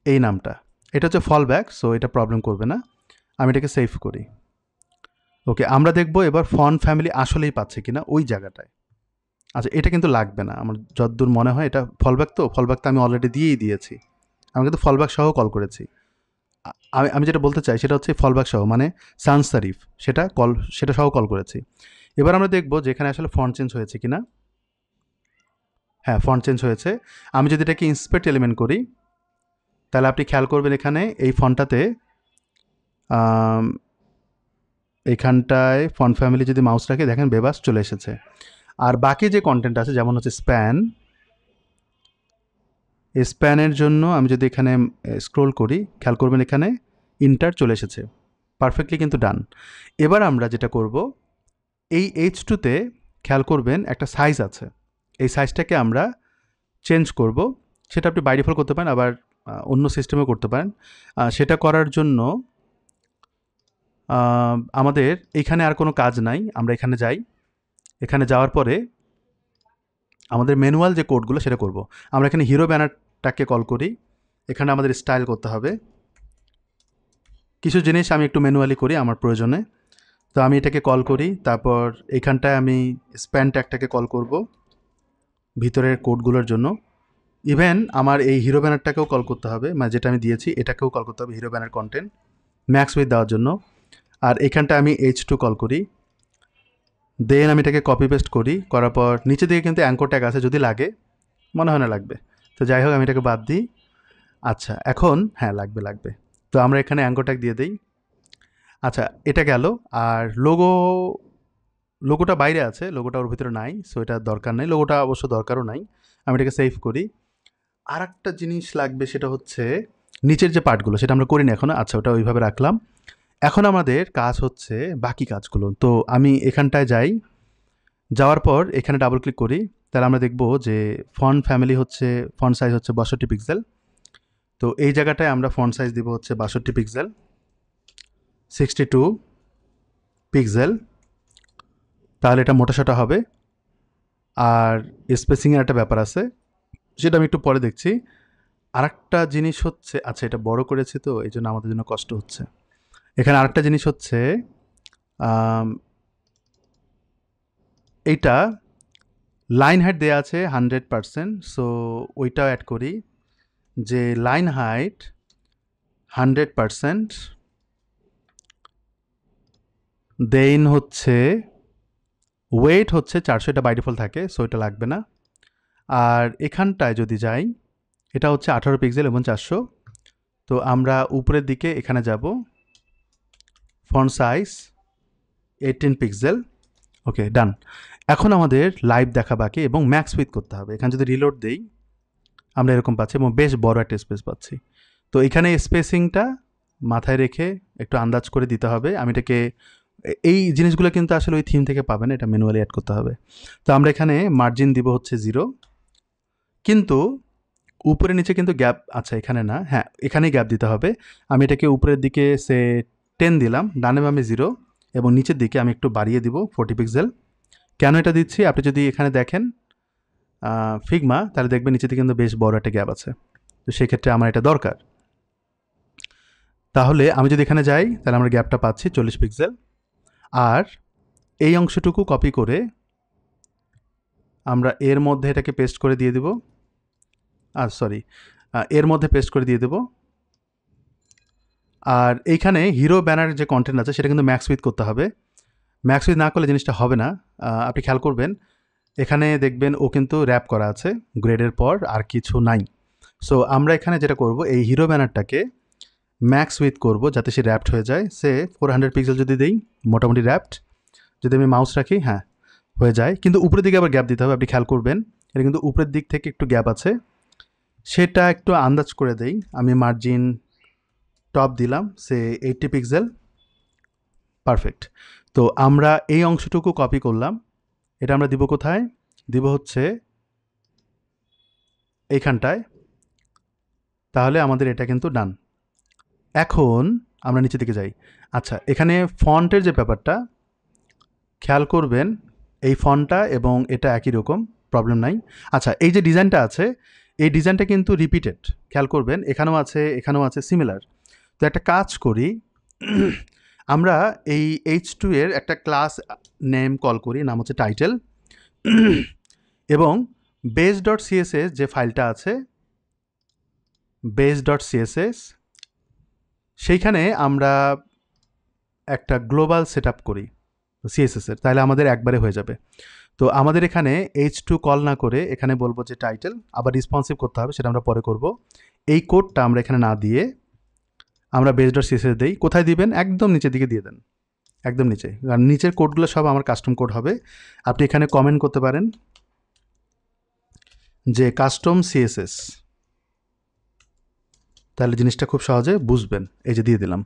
এই নামটা। এটা হচ্ছে ফল ব্যাক, সো এটা প্রবলেম করবে না। আমি এটাকে সেভ করি। ওকে, আমরা দেখব এবার ফন্ট ফ্যামিলি আসলেই পাচ্ছে কিনা ওই জায়গাটায়। আচ্ছা, এটা কিন্তু লাগবে না আমার যতদূর মনে হয়। এটা ফলব্যাক, তো ফলব্যাক তো আমি অলরেডি দিয়েই দিয়েছি। আমি কিন্তু ফলব্যাক সহ কল করেছি। আমি যেটা বলতে চাই সেটা হচ্ছে ফলব্যাক সহ, মানে সান্স সারিফ, সেটা সহ কল করেছি। এবার আমরা দেখব যে এখানে আসলে ফন্ট চেঞ্জ হয়েছে কিনা। হ্যাঁ, ফন্ট চেঞ্জ হয়েছে। আমি যদি এটাকে ইন্সপেক্ট এলিমেন্ট করি, তাহলে আপনি খেয়াল করবেন এখানে এই ফন্টটাতে, এইখানটায় ফন্ট ফ্যামিলি যদি মাউস রাখে, দেখেন বেবাস চলে এসেছে। আর বাকি যে কন্টেন্ট আছে, যেমন হচ্ছে স্প্যান, এই স্প্যানের জন্য আমি যদি এখানে স্ক্রোল করি, খেয়াল করবেন এখানে ইন্টার চলে এসেছে, পারফেক্টলি কিন্তু ডান। এবার আমরা যেটা করব, এই H2-তে খেয়াল করবেন একটা সাইজ আছে, এই সাইজটাকে আমরা চেঞ্জ করব। সেটা আপনি বাই ডিফল্ট করতে পারেন, আবার অন্য সিস্টেমেও করতে পারেন। সেটা করার জন্য আমাদের এখানে আর কোনো কাজ নাই। আমরা এখানে যাই, এখানে যাওয়ার পরে আমাদের ম্যানুয়াল যে কোডগুলো সেটা করব। আমরা এখানে হিরো ব্যানারটাকে কল করি, এখানে আমাদের স্টাইল করতে হবে কিছু জিনিস আমি একটু ম্যানুয়ালি করি আমার প্রয়োজনে। তো আমি এটাকে কল করি, তারপর এখানটায় আমি স্প্যান ট্যাগটাকে কল করব ভিতরের কোডগুলোর জন্য। ইভেন আমার এই হিরো ব্যানারটাকেও কল করতে হবে, মানে যেটা আমি দিয়েছি এটাকেও কল করতে হবে hero banner content max with দেওয়ার জন্য। আর এখানটা আমি H2 কল করি, দেন আমি এটাকে কপি পেস্ট করি, করার পর নিচে দিকে কিন্তু অ্যাঙ্কর ট্যাগ আছে, যদি লাগে, মনে হয় না লাগবে, তো যাই হোক আমি এটাকে বাদ দিই। আচ্ছা এখন হ্যাঁ লাগবে, তো আমরা এখানে অ্যাঙ্কর ট্যাগ দিয়ে দিই। আচ্ছা এটা গেল। আর লোগোটা বাইরে আছে, লোগোটা ওর ভিতরে নাই, সো এটা দরকার নাই, লোগোটা অবশ্য দরকারও নাই। আমি এটাকে সেভ করি। আর একটা জিনিস লাগবে, সেটা হচ্ছে নিচের যে পার্টগুলো, সেটা আমরা করিনি এখনো। আচ্ছা ওটা ওইভাবে রাখলাম। এখন আমাদের কাজ হচ্ছে বাকি কাজগুলো। তো আমি এখানটায় যাই, যাওয়ার পর এখানে ডাবল ক্লিক করি, তাহলে আমরা দেখব যে ফন্ট ফ্যামিলি হচ্ছে, ফন্ট সাইজ হচ্ছে 62 পিক্সেল। তো এই জায়গাটায় আমরা ফন্ট সাইজ দিব হচ্ছে 62 পিক্সেল, 62 পিক্সেল, তাহলে এটা মোটাসোটা হবে। আর স্পেসিংয়ের একটা ব্যাপার আছে, সেটা আমি একটু পরে দেখছি। আরেকটা জিনিস হচ্ছে, আচ্ছা এটা বড় করেছি তো এই জন্য আমাদের জন্য কষ্ট হচ্ছে। এখানে আরেকটা জিনিস হচ্ছে এইটা লাইন হাইট দেওয়া আছে 100%, সো ওইটাও অ্যাড করি যে লাইন হাইট 100%, দেন হচ্ছে ওয়েট হচ্ছে 400, এটা বাই ডিফল্ট থাকে, সো এটা লাগবে না। আর এখানটায় যদি যাই, এটা হচ্ছে 18 পিক্সেল এবং 400। তো আমরা উপরের দিকে এখানে যাব, ফন্ট সাইজ 18 পিক্সেল, ওকে ডান। এখন আমাদের লাইভ দেখা বাকি এবং ম্যাক্স উইথ করতে হবে। এখানে যদি রিলোড দেই আমরা এরকম পাচ্ছি এবং বেশ বড় একটা স্পেস পাচ্ছি। তো এখানে স্পেসিংটা মাথায় রেখে একটু আন্দাজ করে দিতে হবে। আমি এটাকে, এই জিনিসগুলো কিন্তু আসলে ওই থিম থেকে পাবেন, এটা ম্যানুয়ালি অ্যাড করতে হবে। তো আমরা এখানে মার্জিন দিব হচ্ছে 0, কিন্তু উপরে নিচে কিন্তু গ্যাপ, আচ্ছা এখানে না, হ্যাঁ এখানেই গ্যাপ দিতে হবে। আমি এটাকে উপরের দিকে সে 10 দিলাম, ডানে বামে 0, এবং নিচের দিকে আমি একটু বাড়িয়ে দিব 40 পিক্সেল। কেন এটা দিচ্ছি, আপনি যদি এখানে দেখেন ফিগমা, তাহলে দেখবেন নিচের দিকে কিন্তু বেশ বড় একটা গ্যাপ আছে, তো সেক্ষেত্রে আমার এটা দরকার। তাহলে আমি যদি এখানে যাই, তাহলে আমরা গ্যাপটা পাচ্ছি 40 পিক্সেল। আর এই অংশটুকু কপি করে আমরা এর মধ্যে এটাকে পেস্ট করে দিয়ে দেব, এর মধ্যে পেস্ট করে দিয়ে দেব। আর এইখানে হিরো ব্যানার যে কন্টেন্ট আছে সেটা কিন্তু ম্যাক্স উইথ করতে হবে। ম্যাক্স উইথ না করলে জিনিসটা হবে না। আপনি খেয়াল করবেন এখানে দেখবেন ও কিন্তু র্যাপ করা আছে, গ্রেডের পর আর কিছু নাই। সো আমরা এখানে যেটা করব, এই হিরো ব্যানারটাকে ম্যাক্স উইথ করব যাতে সে র্যাপড হয়ে যায়। সে 400 পিক্সেল যদি দিই, মোটামুটি র্যাপড। যদি আমি মাউস রাখি, হ্যাঁ হয়ে যায়, কিন্তু উপরের দিকে আবার গ্যাপ দিতে হবে। আপনি খেয়াল করবেন এটা কিন্তু উপরের দিক থেকে একটু গ্যাপ আছে, সেটা একটু আন্দাজ করে দেই। আমি মার্জিন টপ দিলাম সে 80 পিক্সেল, পারফেক্ট। তো আমরা এই অংশটুকু কপি করলাম, এটা আমরা দিব কোথায়, দিব হচ্ছে এইখানটায়। তাহলে আমাদের এটা কিন্তু ডান। এখন আমরা নিচে দিকে যাই। আচ্ছা এখানে ফন্টের যে ব্যাপারটা খেয়াল করবেন, এই ফন্টটা এবং এটা একই রকম, প্রবলেম নাই। আচ্ছা এই যে ডিজাইনটা আছে, এই ডিজাইনটা কিন্তু রিপিটেড, খেয়াল করবেন এখানেও আছে এখানেও আছে, সিমিলার। তো একটা কাজ করি, আমরা এই H2 এর একটা ক্লাস নেম কল করি, নাম হচ্ছে টাইটেল, এবং base.css যে ফাইলটা আছে, base.css, সেইখানে আমরা একটা গ্লোবাল সেট আপ করি CSS এর, তাহলে আমাদের একবারে হয়ে যাবে। তো আমাদের এখানে H2 কল না করে এখানে বলবো যে টাইটেল, আবার রেসপন্সিভ করতে হবে, সেটা আমরা পরে করব। এই কোডটা আমরা এখানে না দিয়ে আমরা base.css দেই। কোথায় দিবেন, একদম নিচের দিকে দিয়ে দেন, একদম নিচে, আর নিচের কোডগুলো সব আমার কাস্টম কোড হবে। আপনি এখানে কমেন্ট করতে পারেন যে কাস্টম CSS, তাহলে জিনিসটা খুব সহজে বুঝবেন। এই যে দিয়ে দিলাম,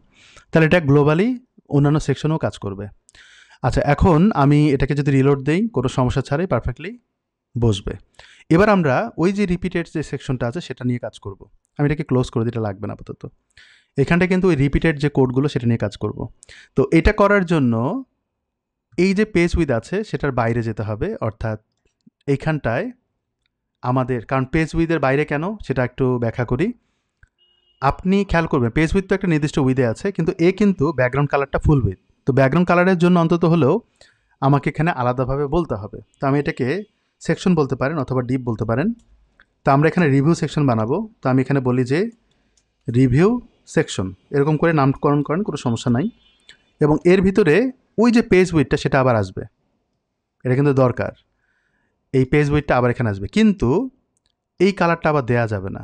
তাহলে এটা গ্লোবালি অন্যান্য সেকশনেও কাজ করবে। আচ্ছা এখন আমি এটাকে যদি রিলোড দেই, কোনো সমস্যা ছাড়াই পারফেক্টলি বসবে। এবার আমরা ওই যে রিপিটেড যে সেকশনটা আছে সেটা নিয়ে কাজ করব। আমি এটাকে ক্লোজ করে দিতে লাগবে না আপাতত। এখানটা কিন্তু ওই রিপিটেড যে কোডগুলো সেটা নিয়ে কাজ করব। তো এটা করার জন্য এই যে পেজ উইথ আছে সেটার বাইরে যেতে হবে, অর্থাৎ এইখানটায় আমাদের, কারণ পেজ উইথের বাইরে কেন সেটা একটু ব্যাখ্যা করি। আপনি খেয়াল করবেন পেজ উইথ তো একটা নির্দিষ্ট উইথে আছে, কিন্তু এ কিন্তু ব্যাকগ্রাউন্ড কালারটা ফুল উইথ। তো ব্যাকগ্রাউন্ড কালারের জন্য অন্তত হলেও আমাকে এখানে আলাদাভাবে বলতে হবে। তো আমি এটাকে সেকশন বলতে পারেন অথবা ডিপ বলতে পারেন। তো আমরা এখানে রিভিউ সেকশন বানাবো। তো আমি এখানে বলি যে রিভিউ সেকশন, এরকম করে নামকরণ করেন, কোনো সমস্যা নাই। এবং এর ভিতরে ওই যে পেজ উইথটা সেটা আবার আসবে, এটা কিন্তু দরকার। এই পেজ উইথটা আবার এখানে আসবে, কিন্তু এই কালারটা আবার দেয়া যাবে না।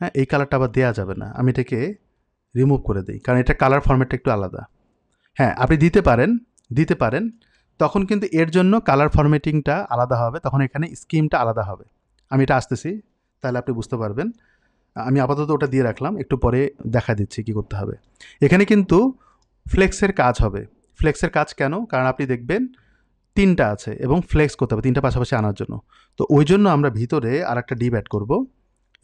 হ্যাঁ, এই কালারটা আবার দেয়া যাবে না। আমি এটাকে রিমুভ করে দিই, কারণ এটা কালার ফরম্যাটটা একটু আলাদা। হ্যাঁ, আপনি দিতে পারেন, তখন কিন্তু এর জন্য কালার ফরম্যাটিংটা আলাদা হবে, তখন এখানে স্কিমটা আলাদা হবে। আমি এটা আসতেছি, তাহলে আপনি বুঝতে পারবেন। আমি আপাতত ওটা দিয়ে রাখলাম, একটু পরে দেখা দিচ্ছি কী করতে হবে। এখানে কিন্তু ফ্লেক্সের কাজ হবে। ফ্লেক্সের কাজ কেন? কারণ আপনি দেখবেন ৩টা আছে এবং ফ্লেক্স করতে হবে ৩টা পাশাপাশি আনার জন্য। তো ওই জন্য আমরা ভিতরে আরেকটা ডিভ অ্যাড করব,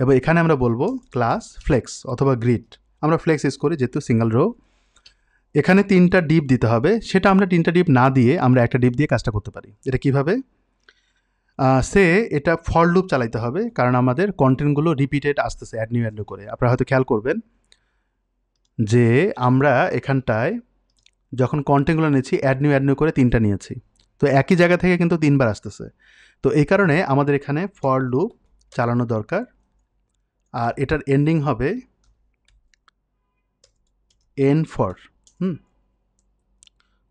এবং এখানে আমরা বলবো ক্লাস ফ্লেক্স অথবা গ্রিড। আমরা ফ্লেক্স ইউজ করি যেহেতু সিঙ্গেল রো। এখানে 3টা ডিপ দিতে হবে, সেটা আমরা 3টা ডিপ না দিয়ে আমরা একটা ডিপ দিয়ে কাজটা করতে পারি। এটা কিভাবে? এটা ফর লুপ চালাইতে হবে, কারণ আমাদের কন্টেন্টগুলো রিপিটেড আসতেছে অ্যাড নিউ করে। আপনারা হয়তো খেয়াল করবেন যে আমরা এখানটায় যখন কন্টেন্টগুলো নিয়েছি অ্যাড নিউ করে 3টা নিয়েছি, তো একই জায়গা থেকে কিন্তু 3বার আসতেছে। তো এই কারণে আমাদের এখানে ফর লুপ চালানো দরকার, আর এটার এন্ডিং হবে এন ফর।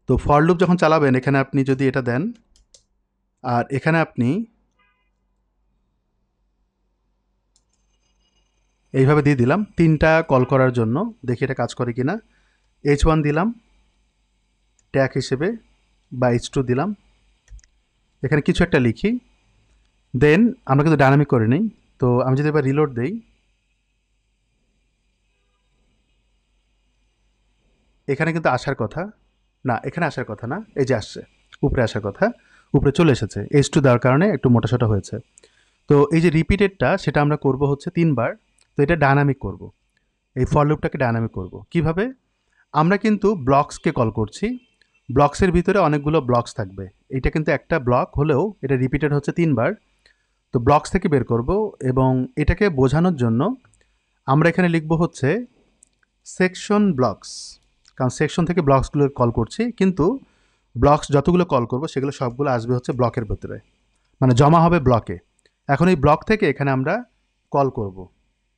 তো ফর লুপ যখন চালাবেন এখানে আপনি যদি এটা দেন, আর এখানে আপনি এইভাবে দিয়ে দিলাম 3টা কল করার জন্য। দেখি এটা কাজ করে কিনা। H1 দিলাম ট্যাগ হিসেবে, বা H2 দিলাম, এখানে কিছু একটা লিখি, দেন আমরা কিন্তু ডায়নামিক করে নিই। তো আমি যদি এবার রিলোড দেই, এখানে কিন্তু আসার কথা না, এখানে আসার কথা না, এই যে আসছে, উপরে আসার কথা, উপরে চলে এসেছে। H2 দেওয়ার কারণে একটু মোটাসোটা হয়েছে। তো এই যে রিপিটেডটা সেটা আমরা করব হচ্ছে 3বার। তো এটা ডায়নামিক করব, এই ফর লুপটাকে ডায়নামিক করব কিভাবে? আমরা কিন্তু ব্লকসকে কল করছি, ব্লকসের ভিতরে অনেকগুলো ব্লকস থাকবে। এটা কিন্তু একটা ব্লক হলেও এটা রিপিটেড হচ্ছে 3বার। তো ব্লকস থেকে বের করব, এবং এটাকে বোঝানোর জন্য আমরা এখানে লিখব হচ্ছে সেকশন ব্লকস, কারণ সেকশন থেকে ব্লকসগুলো কল করছি, কিন্তু ব্লকস যতগুলো কল করব সেগুলো সবগুলো আসবে হচ্ছে ব্লকের ভেতরে, মানে জমা হবে ব্লকে। এখন এই ব্লক থেকে এখানে আমরা কল করব,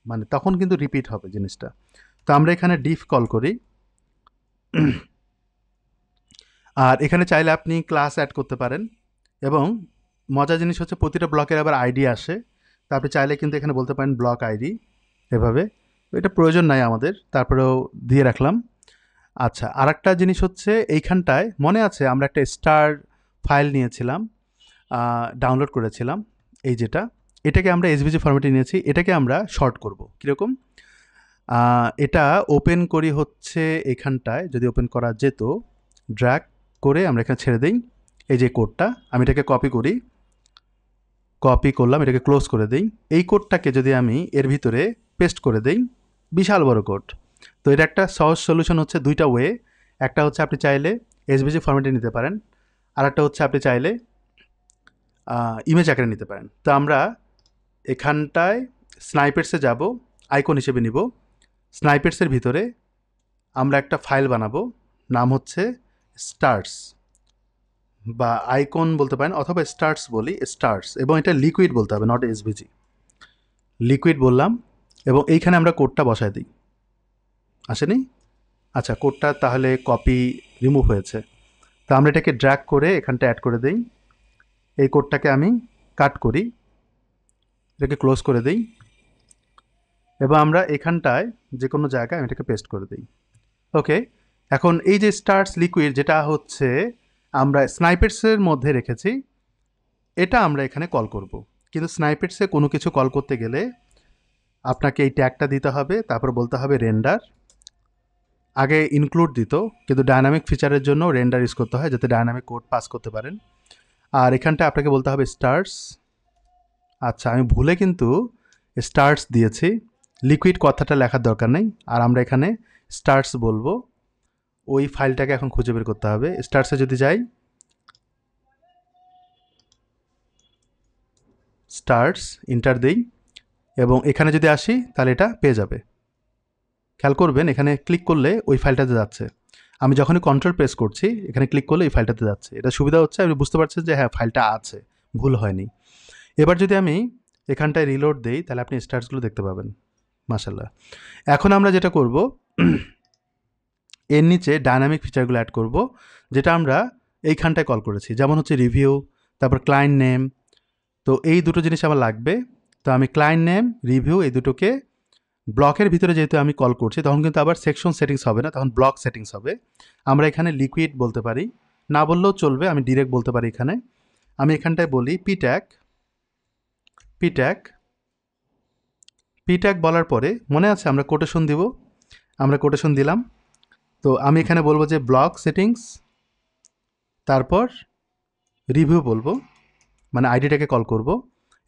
মানে তখন কিন্তু রিপিট হবে জিনিসটা। তো আমরা এখানে ডিফ কল করি, আর এখানে চাইলে আপনি ক্লাস অ্যাড করতে পারেন, এবং মজার জিনিস হচ্ছে প্রতিটা ব্লকের আবার আইডি আসে। তা আপনি চাইলে কিন্তু এখানে বলতে পারেন ব্লক আইডি, এভাবে। এটা প্রয়োজন নাই আমাদের, তারপরেও দিয়ে রাখলাম। আচ্ছা, আর একটা জিনিস হচ্ছে এইখানটায় মনে আছে আমরা একটা স্টার ফাইল নিয়েছিলাম, ডাউনলোড করেছিলাম, এই যেটা, এটাকে আমরা এসভিজি ফরম্যাটে নিয়েছি, এটাকে আমরা শর্ট করব কীরকম? এটা ওপেন করি হচ্ছে এখানটায়, যদি ওপেন করা যেত, ড্র্যাগ করে আমরা এখানে ছেড়ে দিই। এই যে কোডটা, আমি এটাকে কপি করি, কপি করলাম, এটাকে ক্লোজ করে দিই। এই কোডটাকে যদি আমি এর ভিতরে পেস্ট করে দিই, বিশাল বড় কোড। তো এটা একটা সহজ সলিউশন হচ্ছে 2টা ওয়ে। একটা হচ্ছে আপনি চাইলে এসভিজি ফরম্যাটে নিতে পারেন, আর একটা হচ্ছে আপনি চাইলে ইমেজ আকারে নিতে পারেন। তো আমরা এখানটায় স্নাইপেটসে যাব, আইকন হিসেবে নিব। স্নাইপেটসের ভিতরে আমরা একটা ফাইল বানাবো, নাম হচ্ছে স্টার্স, বা আইকন বলতে পারেন, অথবা স্টার্স বলি, স্টার্স, এবং এটা লিকুইড বলতে হবে, নট এসভিজি। লিকুইড বললাম, এবং এইখানে আমরা কোডটা বসায় দিই। আসেনি? আচ্ছা, কোডটা তাহলে কপি রিমুভ হয়েছে। তো আমরা এটাকে ড্র্যাগ করে এখানটা অ্যাড করে দিই। এই কোডটাকে আমি কাট করি, এটাকে ক্লোজ করে দিই, এবং আমরা এখানটায় যে কোনো জায়গায় আমি এটাকে পেস্ট করে দিই। ওকে, এখন এই যে স্টার্স লিকুইড, যেটা হচ্ছে আমরা স্নাইপেটসের মধ্যে রেখেছি, এটা আমরা এখানে কল করব। কিন্তু স্নাইপেটসে কোনো কিছু কল করতে গেলে আপনাকে এই ট্যাগটা দিতে হবে, তারপর বলতে হবে রেন্ডার। আগে ইনক্লুড দিত, কিন্তু ডায়নামিক ফিচারের জন্য রেন্ডার ইউজ করতে হয়, যাতে ডায়নামিক কোড পাস করতে পারেন। আর এখানটা আপনাকে বলতে হবে স্টার্স। আচ্ছা, আমি ভুলে কিন্তু স্টার্স দিয়েছি, লিকুইড কথাটা লেখার দরকার নেই, আর আমরা এখানে স্টার্স বলবো। ওই ফাইলটাকে এখন খুঁজে বের করতে হবে। স্টার্সে যদি যাই, স্টার্স ইন্টার দিই, এবং এখানে যদি আসি তাহলে এটা পেয়ে যাবে। খেয়াল করবেন এখানে ক্লিক করলে ওই ফাইলটাতে যাচ্ছে। আমি যখনই কন্ট্রোল প্রেস করছি এখানে ক্লিক করলে এই ফাইলটাতে যাচ্ছে। এটা সুবিধা হচ্ছে আপনি বুঝতে পারছেন যে হ্যাঁ ফাইলটা আছে, ভুল হয়নি। এবার যদি আমি এখানটায় রিলোড দেই তাহলে আপনি স্টার্সগুলো দেখতে পাবেন। মাশাআল্লাহ। এখন আমরা যেটা করব এর নিচে ডায়নামিক ফিচারগুলো অ্যাড করব, যেটা আমরা এইখানটায় কল করেছি। যেমন হচ্ছে রিভিউ, তারপর ক্লায়েন্ট নেম। তো এই দুটো জিনিস আমার লাগবে। তো আমি ক্লায়েন্ট নেম, রিভিউ এই দুটোকে ব্লকের ভিতরে যেহেতু আমি কল করছি তখন কিন্তু আবার সেকশন সেটিংস হবে না, তখন ব্লক সেটিংস হবে। আমরা এখানে লিকুইড বলতে পারি, না বললেও চলবে, আমি ডিরেক্ট বলতে পারি। এখানে আমি এখানটায় বলি পিট্যাগ। পিট্যাগ বলার পরে মনে আছে আমরা কোটেশন দিব, আমরা কোটেশন দিলাম। তো আমি এখানে বলবো যে ব্লক সেটিংস, তারপর রিভিউ বলবো, মানে আইডিটাকে কল করব।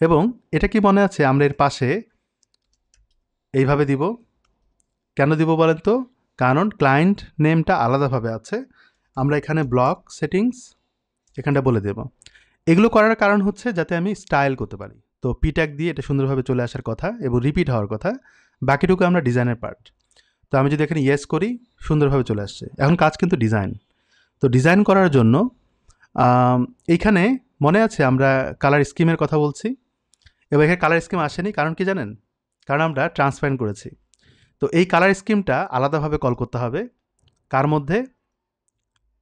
এবং এটা কি মনে আছে আমরা এর পাশে এইভাবে দিব। কেন দিব বলেন তো? কারণ ক্লায়েন্ট নেমটা আলাদাভাবে আছে। আমরা এখানে ব্লক সেটিংস এখানটা বলে দেব। এগুলো করার কারণ হচ্ছে যাতে আমি স্টাইল করতে পারি। তো পিট্যাগ দিয়ে এটা সুন্দরভাবে চলে আসার কথা এবং রিপিট হওয়ার কথা। বাকিটুকু আমরা ডিজাইনের পার্ট। তো আমি যদি এখানে ইয়েস করি সুন্দরভাবে চলে আসছে। এখন কাজ কিন্তু ডিজাইন। তো ডিজাইন করার জন্য এইখানে মনে আছে আমরা কালার স্কিমের কথা বলছি, এবং এখানে কালার স্কিম আসেনি, কারণ কি জানেন? কারণ আমরা ট্রান্সপারেন্ট করেছি। তো এই কালার স্কিমটা আলাদাভাবে কল করতে হবে। কার মধ্যে?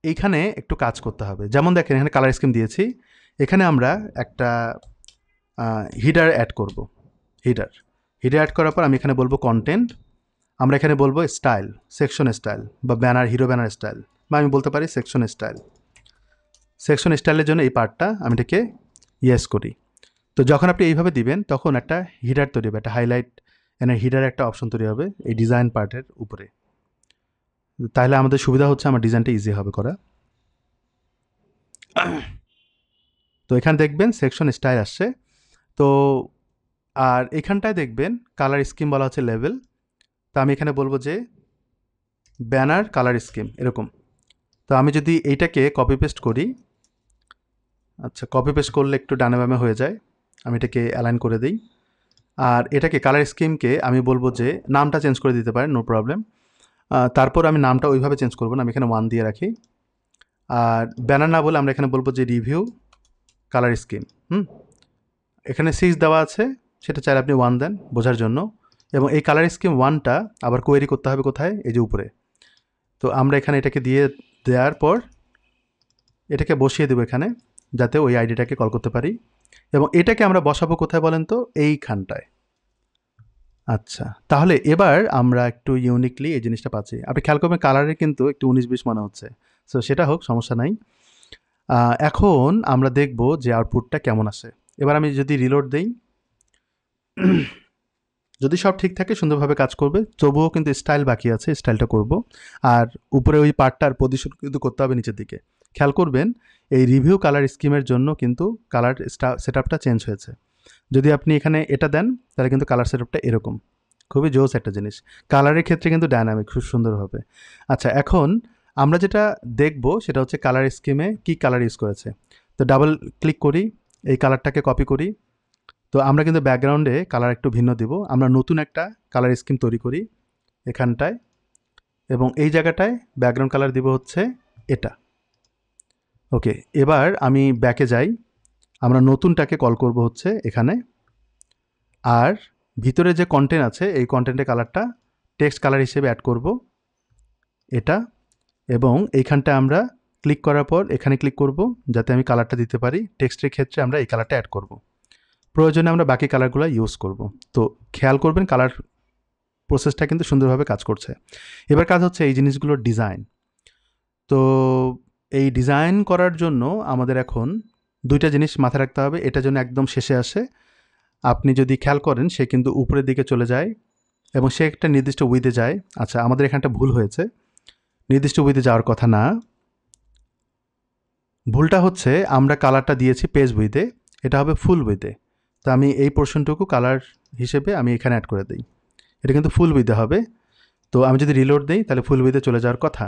এইখানে একটু কাজ করতে হবে। যেমন দেখেন এখানে কালার স্কিম দিয়েছি, এখানে আমরা একটা হিডার অ্যাড করব। হিডার অ্যাড করার পর আমি এখানে বলবো কন্টেন্ট, আমরা এখানে বলবো স্টাইল, সেকশন স্টাইল বা ব্যানার, হিরো ব্যানার স্টাইল, বা আমি বলতে পারি সেকশন স্টাইল। সেকশন স্টাইলের জন্য এই পার্টটা আমি এটাকে ইয়েস করি। তো যখন আপনি এইভাবে দিবেন তখন একটা হিডার তৈরি হবে, একটা হাইলাইট এনে হিডার একটা অপশন তৈরি হবে এই ডিজাইন পার্টের উপরে। তাহলে আমাদের সুবিধা হচ্ছে আমার ডিজাইনটা ইজি হবে করা। তো এখানে দেখবেন সেকশন স্টাইল আসছে। তো আর এখানটায় দেখবেন কালার স্কিম বলা হচ্ছে লেভেল। তো আমি এখানে বলবো যে ব্যানার কালার স্কিম এরকম। তো আমি যদি এইটাকে কপি পেস্ট করি, আচ্ছা কপি পেস্ট করলে একটু ডানে বামে হয়ে যায়, আমি এটাকে অ্যালাইন করে দিই। আর এটাকে কালার স্কিমকে আমি বলবো যে নামটা চেঞ্জ করে দিতে পারেন, নো প্রবলেম। তারপর আমি নামটা ওইভাবে চেঞ্জ করবো না, আমি এখানে 1 দিয়ে রাখি। আর ব্যানার না বলে আমরা এখানে বলবো যে রিভিউ কালার স্কিম। এখানে 6 দেওয়া আছে, সেটা চাইলে আপনি 1 দেন বোঝার জন্য। এবং এই কালার স্কিম 1টা আবার কোয়েরি করতে হবে কোথায়? এই যে উপরে। তো আমরা এখানে এটাকে দিয়ে দেওয়ার পর এটাকে বসিয়ে দেবো এখানে, যাতে ওই আইডিটাকে কল করতে পারি। এবং এটাকে আমরা বসাবো কোথায় বলেন তো? এইখানটায়। আচ্ছা, তাহলে এবার আমরা একটু ইউনিকলি এই জিনিসটা পাচ্ছি। আপনি খেয়াল করবেন কালারে কিন্তু একটু 19-20 মনে হচ্ছে। সো সেটা হোক, সমস্যা নাই। এখন আমরা দেখব যে আউটপুটটা কেমন আসে। এবার আমি যদি রিলোড দেই, যদি সব ঠিক থাকে সুন্দরভাবে কাজ করবে। তবুও কিন্তু স্টাইল বাকি আছে, স্টাইলটা করব। আর উপরে ওই পার্টটার পজিশন কিন্তু করতে হবে নিচের দিকে। খেয়াল করবেন এই রিভিউ কালার স্কিমের জন্য কিন্তু কালার সেটআপটা চেঞ্জ হয়েছে। যদি আপনি এখানে এটা দেন তাহলে কিন্তু কালার সেটআপটা এরকম, খুবই জোস একটা জিনিস। কালারের ক্ষেত্রে কিন্তু ডায়নামিক, খুব সুন্দর হবে। আচ্ছা, এখন আমরা যেটা দেখব সেটা হচ্ছে কালার স্কিমে কি কালার ইউজ করেছে। তো ডাবল ক্লিক করি, এই কালারটাকে কপি করি। তো আমরা কিন্তু ব্যাকগ্রাউন্ডে কালার একটু ভিন্ন দিব। আমরা নতুন একটা কালার স্কিম তৈরি করি এখানটায়, এবং এই জায়গাটায় ব্যাকগ্রাউন্ড কালার দিব হচ্ছে এটা। ওকে, এবার আমি ব্যাকে যাই, আমরা নতুনটাকে কল করব হচ্ছে এখানে। আর ভিতরে যে কন্টেন্ট আছে এই কন্টেন্টের কালারটা টেক্সট কালার হিসেবে অ্যাড করব এটা। এবং এইখানটা আমরা ক্লিক করার পর এখানে ক্লিক করব যাতে আমি কালারটা দিতে পারি। টেক্সটের ক্ষেত্রে আমরা এই কালারটা অ্যাড করব, প্রয়োজনে আমরা বাকি কালারগুলো ইউজ করব। তো খেয়াল করবেন কালার প্রসেসটা কিন্তু সুন্দরভাবে কাজ করছে। এবার কাজ হচ্ছে এই জিনিসগুলোর ডিজাইন। তো এই ডিজাইন করার জন্য আমাদের এখন 2টা জিনিস মাথায় রাখতে হবে। এটা যেন একদম শেষে আসে। আপনি যদি খেয়াল করেন সে কিন্তু উপরের দিকে চলে যায় এবং সে একটা নির্দিষ্ট উইথে যায়। আচ্ছা, আমাদের এখানটা ভুল হয়েছে, নির্দিষ্ট উইথে যাওয়ার কথা না। ভুলটা হচ্ছে আমরা কালারটা দিয়েছি পেজ উইথে, এটা হবে ফুল উইথে। তো আমি এই পোর্শনটুকু কালার হিসেবে আমি এখানে অ্যাড করে দিই। এটা কিন্তু ফুল উইথে হবে। তো আমি যদি রিলোড দিই তাহলে ফুল উইথে চলে যাওয়ার কথা।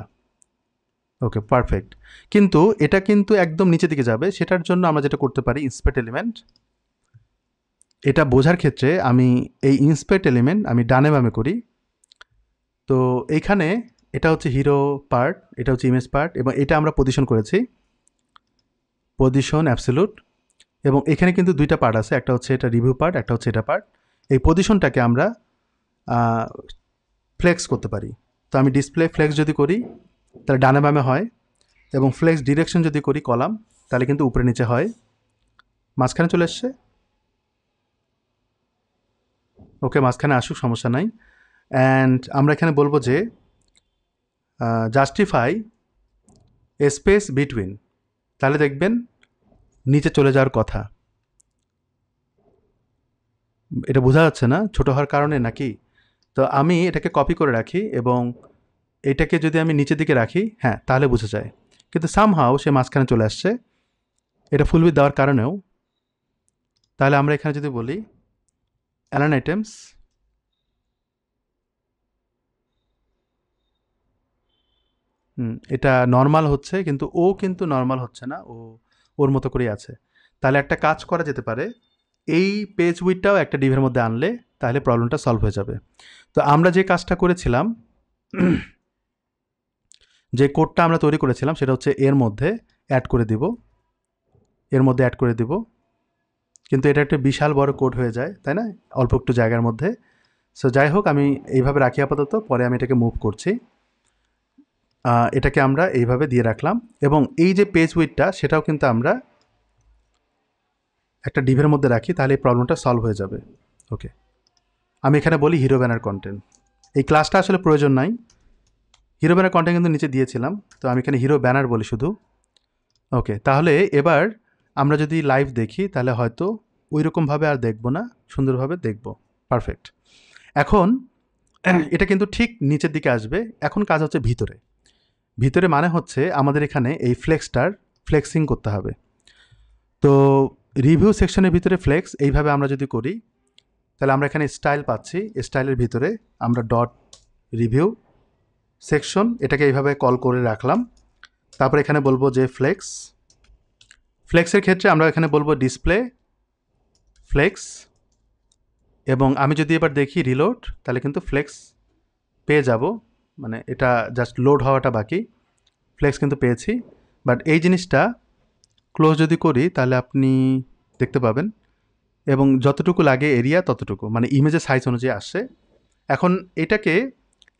ওকে, পারফেক্ট। কিন্তু এটা কিন্তু একদম নিচের দিকে যাবে। সেটার জন্য আমরা যেটা করতে পারি, ইন্সপেক্ট এলিমেন্ট। এটা বোঝার ক্ষেত্রে আমি এই ইন্সপেক্ট এলিমেন্ট আমি ডানে বামে করি। তো এইখানে এটা হচ্ছে হিরো পার্ট, এটা হচ্ছে ইমেজ পার্ট, এবং এটা আমরা পজিশন করেছি, পজিশন অ্যাবসলিউট। এবং এখানে কিন্তু দুইটা পার্ট আছে, একটা হচ্ছে এটা রিভিউ পার্ট, একটা হচ্ছে এটা পার্ট। এই পজিশনটাকে আমরা ফ্লেক্স করতে পারি। তো আমি ডিসপ্লে ফ্লেক্স যদি করি তাহলে ডানে বামে হয়, এবং ফ্লেক্স ডিরেকশন যদি করি কলাম তাহলে কিন্তু উপরে নিচে হয়। মাঝখানে চলে এসছে, ওকে, মাঝখানে আসুক, সমস্যা নাই। অ্যান্ড আমরা এখানে বলবো যে জাস্টিফাই স্পেস বিটুইন, তাহলে দেখবেন নিচে চলে যাওয়ার কথা। এটা বোঝা যাচ্ছে না ছোট হওয়ার কারণে নাকি? তো আমি এটাকে কপি করে রাখি, এবং এটাকে যদি আমি নিচের দিকে রাখি, হ্যাঁ, তাহলে বোঝা যায়। কিন্তু সামহাও সে মাঝখানে চলে আসছে, এটা ফুল উইথ দেওয়ার কারণেও। তাহলে আমরা এখানে যদি বলি অ্যালাইন আইটেমস, এটা নর্মাল হচ্ছে, কিন্তু ও কিন্তু নর্মাল হচ্ছে না, ও ওর মতো করেই আছে। তাহলে একটা কাজ করা যেতে পারে, এই পেজ উইডটাও একটা ডিভের মধ্যে আনলে তাহলে প্রবলেমটা সলভ হয়ে যাবে। তো আমরা যে কাজটা করেছিলাম, যে কোডটা আমরা তৈরি করেছিলাম সেটা হচ্ছে এর মধ্যে অ্যাড করে দিব, এর মধ্যে অ্যাড করে দিব। কিন্তু এটা একটা বিশাল বড় কোড হয়ে যায়, তাই না, অল্প একটু জায়গার মধ্যে। সো যাই হোক, আমি এইভাবে রাখি আপাতত, পরে আমি এটাকে মুভ করছি। এটাকে আমরা এইভাবে দিয়ে রাখলাম, এবং এই যে পেজ উইডটা সেটাও কিন্তু আমরা একটা ডিভের মধ্যে রাখি, তাহলে এই প্রবলেমটা সলভ হয়ে যাবে। ওকে, আমি এখানে বলি হিরো ব্যানার কন্টেন্ট। এই ক্লাসটা আসলে প্রয়োজন নাই, হিরো ব্যানার কন্টেন্ট কিন্তু নিচে দিয়েছিলাম, তো আমি এখানে হিরো ব্যানার বলি শুধু। ওকে, তাহলে এবার আমরা যদি লাইভ দেখি তাহলে হয়তো ওই রকমভাবে আর দেখবো না, সুন্দরভাবে দেখব। পারফেক্ট। এখন এটা কিন্তু ঠিক নিচের দিকে আসবে। এখন কাজ হচ্ছে ভিতরে। ভিতরে মানে হচ্ছে আমাদের এখানে এই ফ্লেক্সটার ফ্লেক্সিং করতে হবে। তো রিভিউ সেকশনের ভিতরে ফ্লেক্স এইভাবে আমরা যদি করি তাহলে আমরা এখানে স্টাইল পাচ্ছি, স্টাইলের ভিতরে আমরা ডট রিভিউ সেকশন, এটাকে এইভাবে কল করে রাখলাম। তারপর এখানে বলবো যে ফ্লেক্স, ফ্লেক্সের ক্ষেত্রে আমরা এখানে বলবো ডিসপ্লে ফ্লেক্স, এবং আমি যদি এবার দেখি রিলোড তাহলে কিন্তু ফ্লেক্স পেয়ে যাব, মানে এটা জাস্ট লোড হওয়াটা বাকি, ফ্লেক্স কিন্তু পেয়েছি। বাট এই জিনিসটা ক্লোজ যদি করি তাহলে আপনি দেখতে পাবেন, এবং যতটুকু লাগে এরিয়া ততটুকু, মানে ইমেজের সাইজ অনুযায়ী আসছে। এখন এটাকে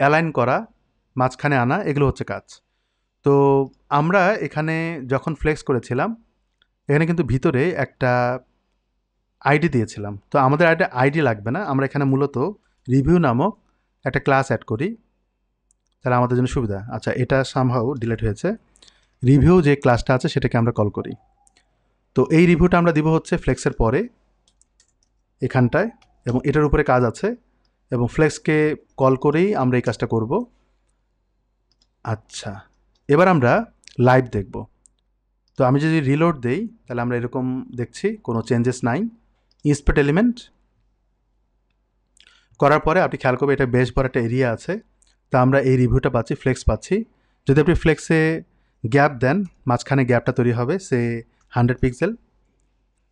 অ্যালাইন করা, মাঝখানে আনা, এগুলো হচ্ছে কাজ। তো আমরা এখানে যখন ফ্লেক্স করেছিলাম এখানে কিন্তু ভিতরে একটা আইডি দিয়েছিলাম, তো আমাদের একটা আইডি লাগবে না, আমরা এখানে মূলত রিভিউ নামক একটা ক্লাস অ্যাড করি, তাহলে আমাদের জন্য সুবিধা। আচ্ছা, এটা সামহাউ ডিলিট হয়েছে। রিভিউ যে ক্লাসটা আছে সেটাকে আমরা কল করি। তো এই রিভিউটা আমরা দিব হচ্ছে ফ্লেক্সের পরে এখানটায়, এবং এটার উপরে কাজ আছে, এবং ফ্লেক্সকে কল করেই আমরা এই কাজটা করব। আচ্ছা, এবার আমরা লাইভ দেখব। তো আমি যদি রিলোড দেই তাহলে আমরা এরকম দেখছি, কোনো চেঞ্জেস নাই। ইন্সপেক্ট এলিমেন্ট করার পরে আপনি খেয়াল করবেন এটা বেশ বড় একটা এরিয়া আছে, তা আমরা এই রিভিউটা পাচ্ছি, ফ্লেক্স পাচ্ছি। যদি আপনি ফ্লেক্সে গ্যাপ দেন, মাঝখানে গ্যাপটা তৈরি হবে সে 100 পিক্সেল,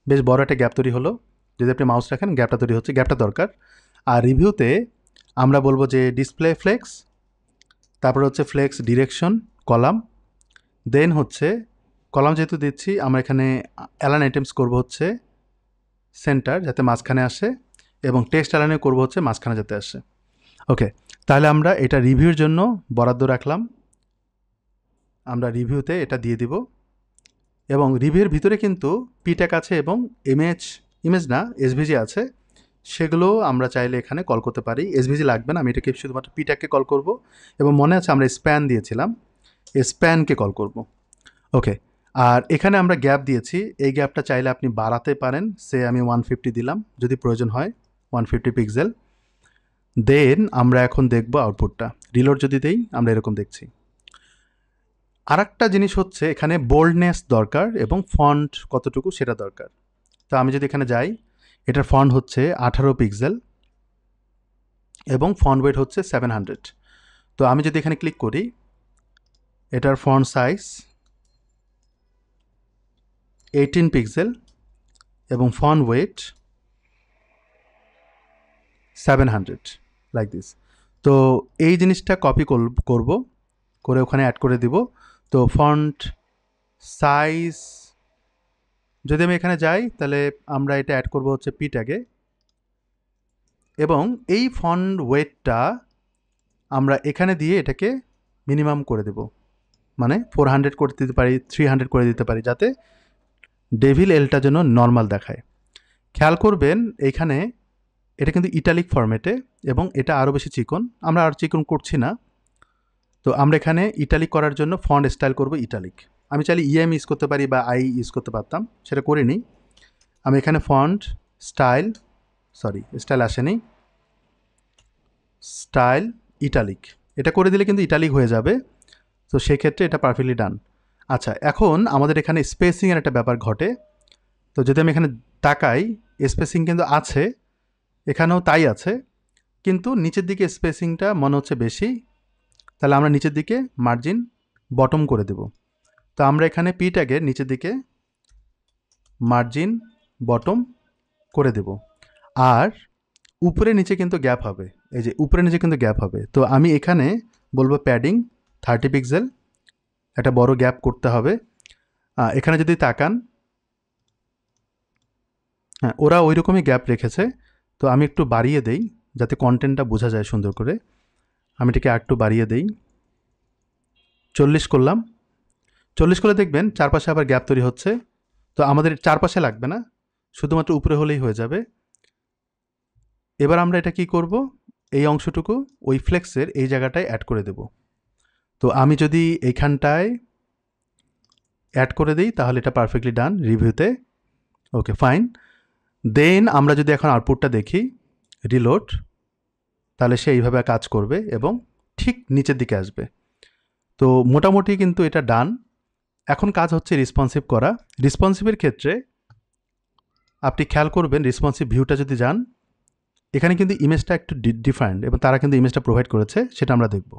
বেশ বড় একটা গ্যাপ তৈরি হলো। যদি আপনি মাউস রাখেন গ্যাপটা তৈরি হচ্ছে, গ্যাপটা দরকার। আর রিভিউতে আমরা বলবো যে ডিসপ্লে ফ্লেক্স, তারপর হচ্ছে ফ্লেক্স ডিরেকশন কলাম, দেন হচ্ছে কলাম যেহেতু দিচ্ছি আমরা এখানে অ্যালাইন আইটেমস করবো হচ্ছে সেন্টার, যাতে মাঝখানে আসে, এবং টেক্সট অ্যালাইনে করবো হচ্ছে মাঝখানে যাতে আসে। ওকে, তাহলে আমরা এটা রিভিউর জন্য বরাদ্দ রাখলাম, আমরা রিভিউতে এটা দিয়ে দিব, এবং রিভিউর ভিতরে কিন্তু পিট্যাগ আছে এবং ইমেজ না এসভিজি আছে, সেগুলো আমরা চাইলে এখানে কল করতে পারি। এসভিজি লাগবে না, আমি এটাকে শুধুমাত্র পিট্যাগকে কল করব, এবং মনে আছে আমরা স্প্যান দিয়েছিলাম, স্প্যানকে কল করব। ওকে, আর এখানে আমরা গ্যাপ দিয়েছি, এই গ্যাপটা চাইলে আপনি বাড়াতে পারেন, সে আমি 150 দিলাম যদি প্রয়োজন হয়, 150 পিক্সেল। দেন আমরা এখন দেখব আউটপুটটা, রিলোড যদি দেই আমরা এরকম দেখছি। আর একটা জিনিস হচ্ছে এখানে বোল্ডনেস দরকার এবং ফন্ট কতটুকু সেটা দরকার। তো আমি যদি এখানে যাই, এটার ফন্ট হচ্ছে 18 পিক্সেল এবং ফন্ট ওয়েট হচ্ছে 700। তো আমি যদি এখানে ক্লিক করি, এটার ফন্ট সাইজ 18 পিক্সেল এবং ফন্ট ওয়েট 700, লাইক দিস। তো এই জিনিসটা কপি করব, করে ওখানে অ্যাড করে দিব। তো ফন্ট সাইজ যদি আমি এখানে যাই তাহলে আমরা এটা অ্যাড করব হচ্ছে পি ট্যাগে, এবং এই ফন্ট ওয়েটটা আমরা এখানে দিয়ে এটাকে মিনিমাম করে দেব, মানে 400 করে দিতে পারি, 300 করে দিতে পারি, যাতে ডেভিল এলটা যেন নর্মাল দেখায়। খেয়াল করবেন এইখানে এটা কিন্তু ইটালিক ফরম্যাটে, এবং এটা আরও বেশি চিকন, আমরা আর চিকন করছি না। তো আমরা এখানে ইটালিক করার জন্য ফন্ট স্টাইল করব ইটালিক। আমি চাইলে ইএম ইউজ করতে পারি বা আই ইউজ করতে পারতাম, সেটা করিনি। আমি এখানে ফন্ট স্টাইল, স্টাইল আসেনি, স্টাইল ইটালিক, এটা করে দিলে কিন্তু ইটালিক হয়ে যাবে। তো সেক্ষেত্রে এটা পারফেক্টলি ডান। আচ্ছা, এখন আমাদের এখানে স্পেসিংয়ের একটা ব্যাপার ঘটে। তো যদি আমি এখানে তাকাই, স্পেসিং কিন্তু আছে, এখানেও তাই আছে, কিন্তু নিচের দিকে স্পেসিংটা মনে হচ্ছে বেশি। তাহলে আমরা নিচের দিকে মার্জিন বটম করে দেব। তো আমরা এখানে পি ট্যাগের নিচের দিকে মার্জিন বটম করে দেব, আর উপরে নিচে কিন্তু গ্যাপ হবে, এই যে উপরে নিচে কিন্তু গ্যাপ হবে। তো আমি এখানে বলবো প্যাডিং 30 পিক্সেল, একটা বড় গ্যাপ করতে হবে। এখানে যদি তাকান, হ্যাঁ, ওরা ওই রকমই গ্যাপ রেখেছে। তো আমি একটু বাড়িয়ে দেই যাতে কন্টেন্টটা বোঝা যায় সুন্দর করে। আমি এটাকে একটু বাড়িয়ে দেই, 40 করলাম। 40 করে দেখবেন চারপাশে আবার গ্যাপ তৈরি হচ্ছে। তো আমাদের চারপাশে লাগবে না, শুধুমাত্র উপরে হলেই হয়ে যাবে। এবার আমরা এটা কি করব, এই অংশটুকু ওই ফ্লেক্সের এই জায়গাটায় অ্যাড করে দেব। তো আমি যদি এইখানটায় অ্যাড করে দিই তাহলে এটা পারফেক্টলি ডান রিভিউতে। ওকে, ফাইন। দেন আমরা যদি এখন আউটপুটটা দেখি, রিলোড, তাহলে সে এইভাবে কাজ করবে এবং ঠিক নিচের দিকে আসবে। তো মোটামুটি কিন্তু এটা ডান। এখন কাজ হচ্ছে রেসপন্সিভ করা। রেসপন্সিভের ক্ষেত্রে আপনি খেয়াল করবেন, রেসপন্সিভ ভিউটা যদি যান, এখানে কিন্তু ইমেজটা একটু ডিফারেন্ট, এবং তারা কিন্তু ইমেজটা প্রোভাইড করেছে, সেটা আমরা দেখব।